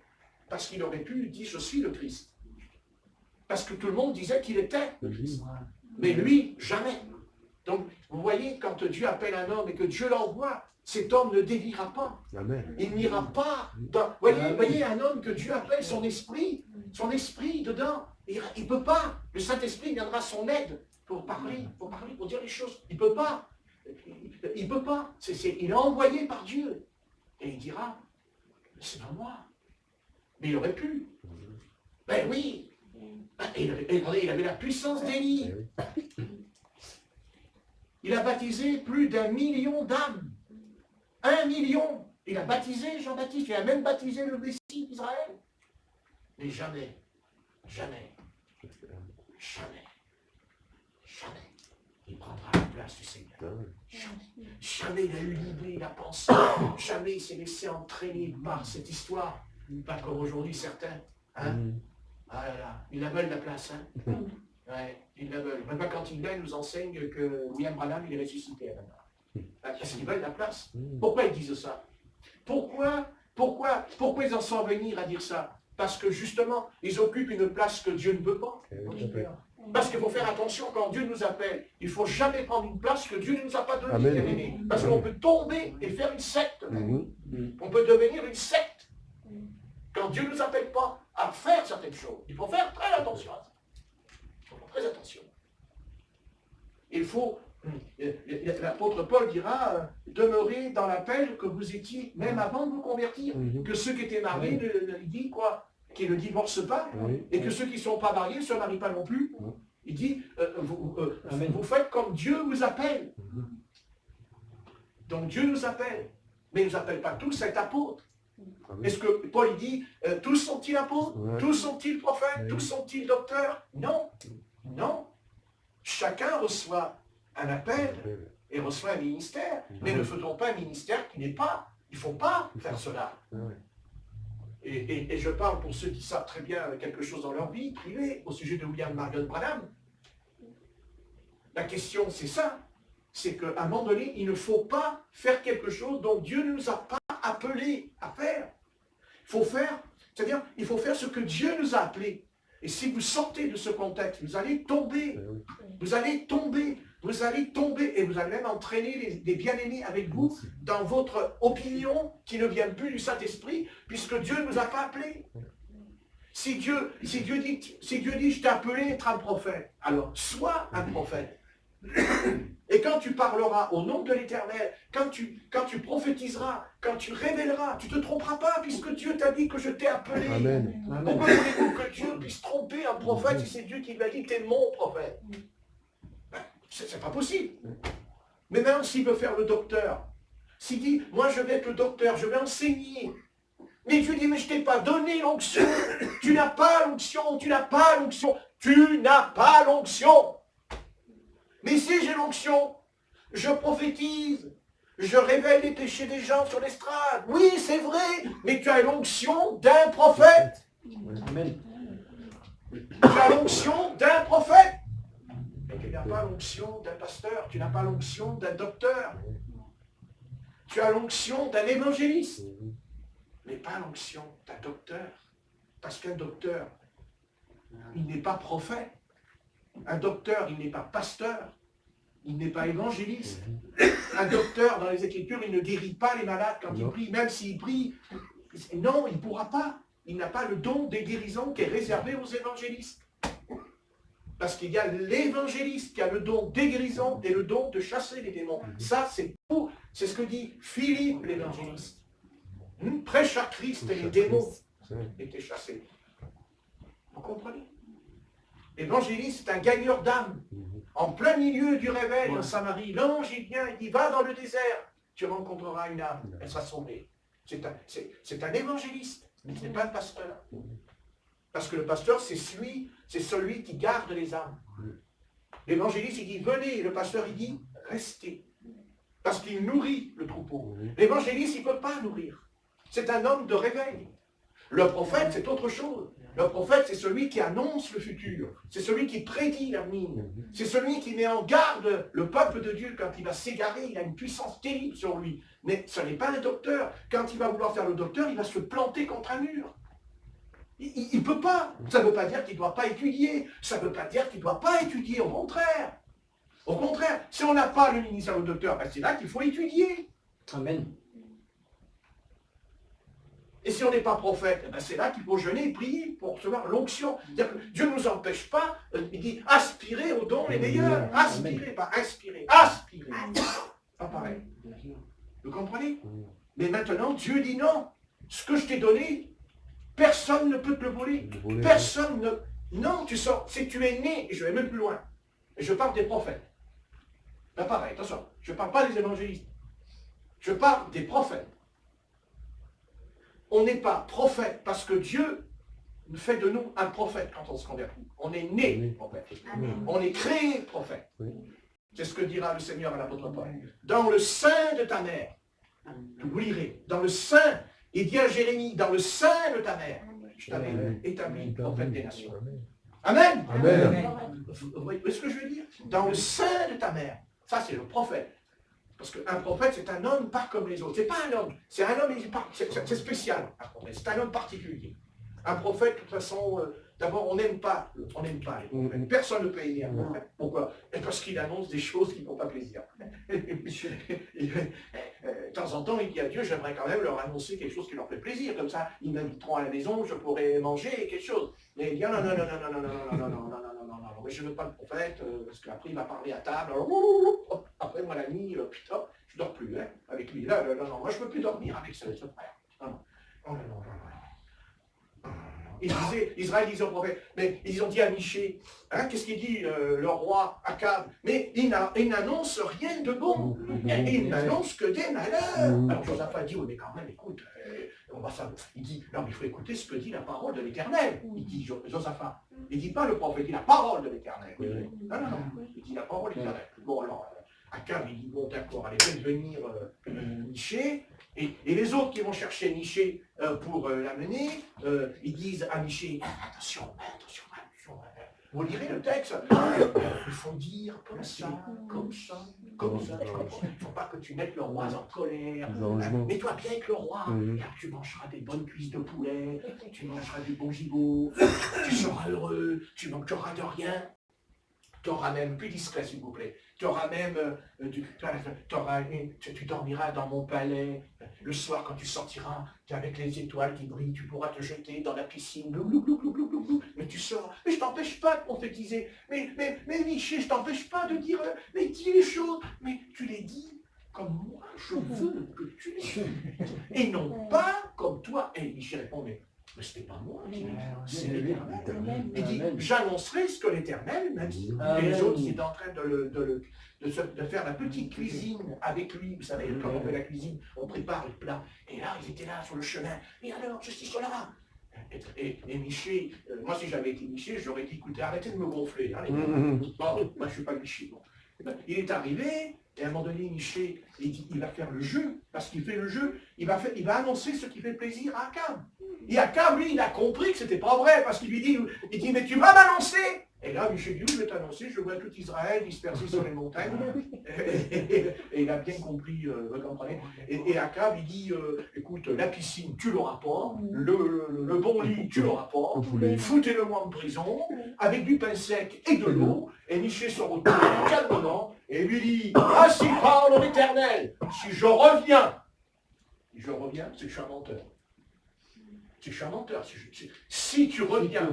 S1: Parce qu'il aurait pu dire je suis le Christ. Parce que tout le monde disait qu'il était le Christ. Mais lui, jamais. Donc, vous voyez, quand Dieu appelle un homme et que Dieu l'envoie, cet homme ne déviera pas. Amen. Il n'ira pas. Voyez, un homme que Dieu appelle son esprit dedans. Il ne peut pas. Le Saint-Esprit viendra à son aide. Pour parler, pour dire les choses. Il ne peut pas. Il ne peut pas. Il est envoyé par Dieu. Et il dira, c'est pas moi. Mais il aurait pu. Ben oui. Il avait la puissance d'Élie. Il a baptisé plus d'1 million d'âmes. 1 million. Il a baptisé Jean-Baptiste. Il a même baptisé le Messie d'Israël. Mais jamais, il prendra la place du Seigneur. Jamais il a eu l'idée, il a pensé. Jamais il s'est laissé entraîner par cette histoire. Pas comme aujourd'hui certains. Hein? Ah là là, ils la veulent la place. Hein? Ouais, ils la veulent. Même pas quand ils nous enseignent que William Branham il est ressuscité. Parce qu'ils veulent la place. Pourquoi ils disent ça? Pourquoi ils en sont venus à dire ça? Parce que justement, ils occupent une place que Dieu ne veut pas. Parce qu'il faut faire attention quand Dieu nous appelle. Il ne faut jamais prendre une place que Dieu ne nous a pas donnée. Parce qu'on peut tomber et faire une secte. On peut devenir une secte. Quand Dieu ne nous appelle pas à faire certaines choses, il faut faire très attention à ça. Il faut faire très attention. Il faut, l'apôtre Paul dira, demeurer dans l'appel que vous étiez, même avant de vous convertir. Que ceux qui étaient mariés, il dit quoi? Qui ne divorcent pas, et que ceux qui ne sont pas mariés ne se marient pas non plus. Il dit, vous faites comme Dieu vous appelle. Donc Dieu nous appelle, mais il ne nous appelle pas tous à être apôtres. Est-ce que Paul dit, tous sont-ils apôtres? Tous sont-ils prophètes? Tous sont-ils docteurs? Non. Non. Chacun reçoit un appel et reçoit un ministère. Mais ne faisons pas un ministère qui n'est pas. Il ne faut pas faire cela. Et je parle pour ceux qui savent très bien quelque chose dans leur vie privée au sujet de William Marion Branham. La question, c'est ça. C'est qu'à un moment donné, il ne faut pas faire quelque chose dont Dieu ne nous a pas appelés à faire. Il faut faire, c'est-à-dire, il faut faire ce que Dieu nous a appelés. Et si vous sortez de ce contexte, vous allez tomber. Vous allez tomber. Vous allez tomber et vous allez même entraîner des bien-aimés avec vous dans votre opinion qui ne vient plus du Saint-Esprit, puisque Dieu ne nous a pas appelés. Si Dieu dit, je t'ai appelé à être un prophète, alors sois un prophète. Et quand tu parleras au nom de l'Éternel, quand tu prophétiseras, quand tu révéleras, tu ne te tromperas pas, puisque Dieu t'a dit que je t'ai appelé.
S4: Amen.
S1: Pourquoi voulez-vous que Dieu puisse tromper un prophète si c'est Dieu qui lui a dit t'es mon prophète? C'est pas possible. Mais même s'il veut faire le docteur, s'il dit, moi je vais être le docteur, je vais enseigner. Mais Dieu dit, mais je t'ai pas donné l'onction. Tu n'as pas l'onction, tu n'as pas l'onction, tu n'as pas l'onction. Mais si j'ai l'onction, je prophétise, je révèle les péchés des gens sur l'estrade. Oui, c'est vrai, mais tu as l'onction d'un prophète.
S3: Amen.
S1: Tu as l'onction d'un prophète. Mais tu n'as pas l'onction d'un pasteur, tu n'as pas l'onction d'un docteur. Tu as l'onction d'un évangéliste, mais pas l'onction d'un docteur. Parce qu'un docteur, il n'est pas prophète. Un docteur, il n'est pas pasteur. Il n'est pas évangéliste. Un docteur, dans les Écritures, il ne guérit pas les malades quand il prie. Même s'il prie, non, il ne pourra pas. Il n'a pas le don des guérisons qui est réservé aux évangélistes. Parce qu'il y a l'évangéliste qui a le don des guérisons et le don de chasser les démons. Ça, c'est tout. C'est ce que dit Philippe l'évangéliste. Prêche à Christ et les démons étaient chassés. Vous comprenez? L'évangéliste, c'est un gagneur d'âme. En plein milieu du réveil en Samarie, l'ange, il vient, il dit, va dans le désert, tu rencontreras une âme, elle sera sauvée. C'est un évangéliste, mais ce n'est pas un pasteur. Parce que le pasteur, c'est celui qui garde les âmes. L'évangéliste, il dit, venez. Le pasteur, il dit, restez. Parce qu'il nourrit le troupeau. L'évangéliste, il ne peut pas nourrir. C'est un homme de réveil. Le prophète, c'est autre chose. Le prophète, c'est celui qui annonce le futur. C'est celui qui prédit l'avenir. C'est celui qui met en garde le peuple de Dieu quand il va s'égarer. Il a une puissance terrible sur lui. Mais ce n'est pas un docteur. Quand il va vouloir faire le docteur, il va se planter contre un mur. Il ne peut pas. Ça ne veut pas dire qu'il ne doit pas étudier. Ça ne veut pas dire qu'il ne doit pas étudier. Au contraire. Au contraire. Si on n'a pas le ministère de docteur, ben c'est là qu'il faut étudier.
S3: Amen.
S1: Et si on n'est pas prophète, ben c'est là qu'il faut jeûner et prier pour recevoir l'onction. Dieu ne nous empêche pas, il dit aspirer aux dons les meilleurs. Aspirer, pas inspirer. Aspirer. Pas pareil. Vous comprenez? Mais maintenant, Dieu dit non. Ce que je t'ai donné, personne ne peut te le voler. Personne ne... Non, tu sors. Si tu es né, et je vais même plus loin, et je parle des prophètes. Là pareil, attention, je ne parle pas des évangélistes. Je parle des prophètes. On n'est pas prophète parce que Dieu fait de nous un prophète quand on se convertit. On est né prophète. On est créé prophète. C'est ce que dira le Seigneur à l'apôtre Paul. Dans le sein de ta mère, vous lirez, dans le sein, il dit à Jérémie, dans le sein de ta mère, je t'avais établi prophète des nations. Amen. Vous voyez ce que je veux dire? Dans le sein de ta mère. Ça, c'est le prophète. Parce qu'un prophète, c'est un homme pas comme les autres. C'est pas un homme. C'est un homme, c'est spécial. C'est un homme particulier. Un prophète, de toute façon, d'abord, on n'aime pas les prophètes. Personne ne peut aimer un prophète. Pourquoi? Parce qu'il annonce des choses qui ne font pas plaisir. De temps en temps, il dit à Dieu, j'aimerais quand même leur annoncer quelque chose qui leur fait plaisir. Comme ça, ils m'inviteront à la maison, je pourrais manger quelque chose. Mais il dit, non, mais je ne veux pas le prophète, parce qu'après il va parler à table. Alors, après, moi, la nuit, putain, je ne dors plus avec lui. Là, non, moi, je ne peux plus dormir avec ce frère. Non. Israël disait au prophète, mais ils ont dit à Michée, qu'est-ce qu'il dit le roi Akab? Mais il n'annonce rien de bon, il n'annonce que des malheurs. Alors Josaphat dit, mais quand même, écoute, Il dit, non, mais il faut écouter ce que dit la parole de l'Éternel. Il dit Josaphat. Il ne dit pas le prophète, il dit la parole de l'Éternel. Non, non, non, il dit la parole de l'Éternel. Bon, alors, Akab, il dit, bon, d'accord, allez, faites venir Michée. Et les autres qui vont chercher Michée pour l'amener, ils disent à Michée, attention. Vous lirez le texte, il faut dire comme ça. Tu comprends? Il ne faut pas que tu mettes le roi en colère. Mets-toi bien avec le roi. Et là, tu mangeras des bonnes cuisses de poulet, tu mangeras du bon gigot, tu seras heureux, tu manqueras de rien. Tu auras même, plus discret s'il vous plaît, tu auras même, tu dormiras dans mon palais. Le soir, quand tu sortiras, avec les étoiles qui brillent, tu pourras te jeter dans la piscine. Mais tu seras. Mais je t'empêche pas de prophétiser. Mais Michée, je t'empêche pas de dire, mais dis les choses. Mais tu les dis comme moi, je veux que tu les dises. Et non pas comme toi. Et Michée répond, mais ce n'est pas moi qui l'ai dit, c'est l'Éternel. Il dit, j'annoncerai ce que l'Éternel m'a dit. Et les autres, ils étaient en train de faire la petite cuisine avec lui. Vous savez, quand on fait la cuisine, on prépare le plat. Et là, ils étaient là sur le chemin. Et alors, ceci, cela. Et Michée, moi si j'avais été Michée, j'aurais dit, écoutez, arrêtez de me gonfler. Hein, bon, moi je ne suis pas Michée. Bon. Il est arrivé, et à un moment donné, Michée, il va faire le jeu, parce qu'il fait le jeu, il va annoncer ce qui fait plaisir à Akab. Et Akab, lui, il a compris que c'était pas vrai, parce qu'il lui dit, mais tu vas m'annoncer. Et là, Michée dit, oui, je vais t'annoncer, je vois tout Israël dispersé sur les montagnes. Et il a bien compris, vous comprenez. Et Akab, il dit, écoute, la piscine, tu l'auras pas, le bon lit, tu l'auras pas, foutez-le-moi en prison, avec du pain sec et de l'eau. Et Michée se retourne calmement et lui dit, ainsi parle l'Éternel, si je reviens, c'est que je suis un menteur. C'est que je suis un menteur. Si tu reviens,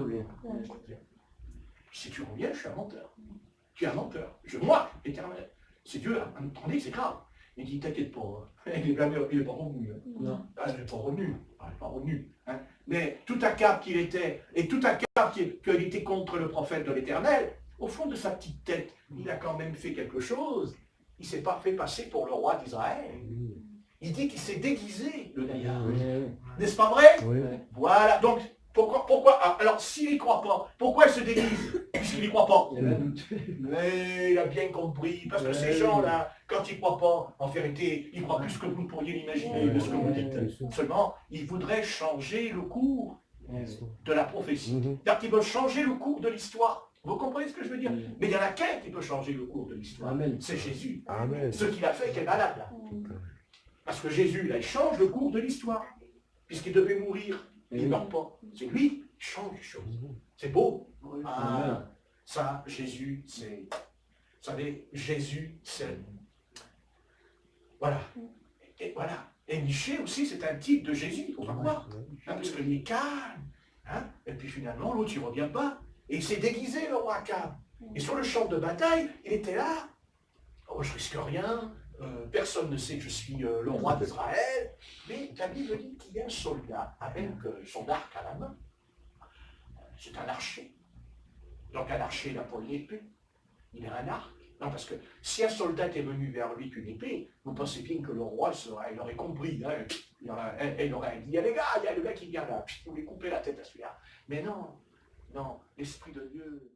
S1: si tu reviens, je suis un menteur. Tu es un menteur. Moi, l'Éternel. C'est Dieu, attendez, c'est grave. Il dit, t'inquiète pas, il n'est pas revenu. Non. Ah, il n'est pas revenu. Hein. Mais tout Akab qu'il était, et tout Akab qu'il était contre le prophète de l'Éternel, au fond de sa petite tête, il a quand même fait quelque chose. Il ne s'est pas fait passer pour le roi d'Israël. Il dit qu'il s'est déguisé, le gaillard. N'est-ce pas vrai? Voilà. Donc, pourquoi alors, s'il n'y croit pas, pourquoi il se déguise? Puisqu'il n'y croit pas. Mais il a bien compris. Parce que ces gens-là, quand ils ne croient pas, en vérité, ils croient plus que vous ne pourriez l'imaginer de ce que vous dites. Seulement, ils voudraient changer le cours de la prophétie. C'est-à-dire qu'ils veulent changer le cours de l'histoire. Vous comprenez ce que je veux dire? Mais il y en a qu'un qui peut changer le cours de l'histoire. C'est Jésus. Amen. Ce qu'il a fait qui est malade là. Parce que Jésus, là, il change le cours de l'histoire. Puisqu'il devait mourir, il ne meurt pas. C'est lui qui change les choses. C'est beau. Ah, ça, Jésus, c'est... Vous savez, Jésus, c'est... Voilà. Et voilà. Et Michée aussi, c'est un type de Jésus, il faut pas croire. Hein, parce qu'il est calme. Hein, et puis finalement, l'autre, il ne revient pas. Et il s'est déguisé, le roi Akab. Et sur le champ de bataille, il était là. Oh, je risque rien. Personne ne sait que je suis le roi d'Israël. Mais la Bible dit qu'il y a un soldat avec son arc à la main. C'est un archer. Donc un archer, il n'a pas une épée. Il a un arc. Non, parce que si un soldat est venu vers lui qu'une épée, vous pensez bien que le roi, il aurait compris. Hein, il aurait dit, il y a les gars, il y a le gars qui vient là. Vous lui coupez la tête à celui-là. Mais non, l'Esprit de Dieu...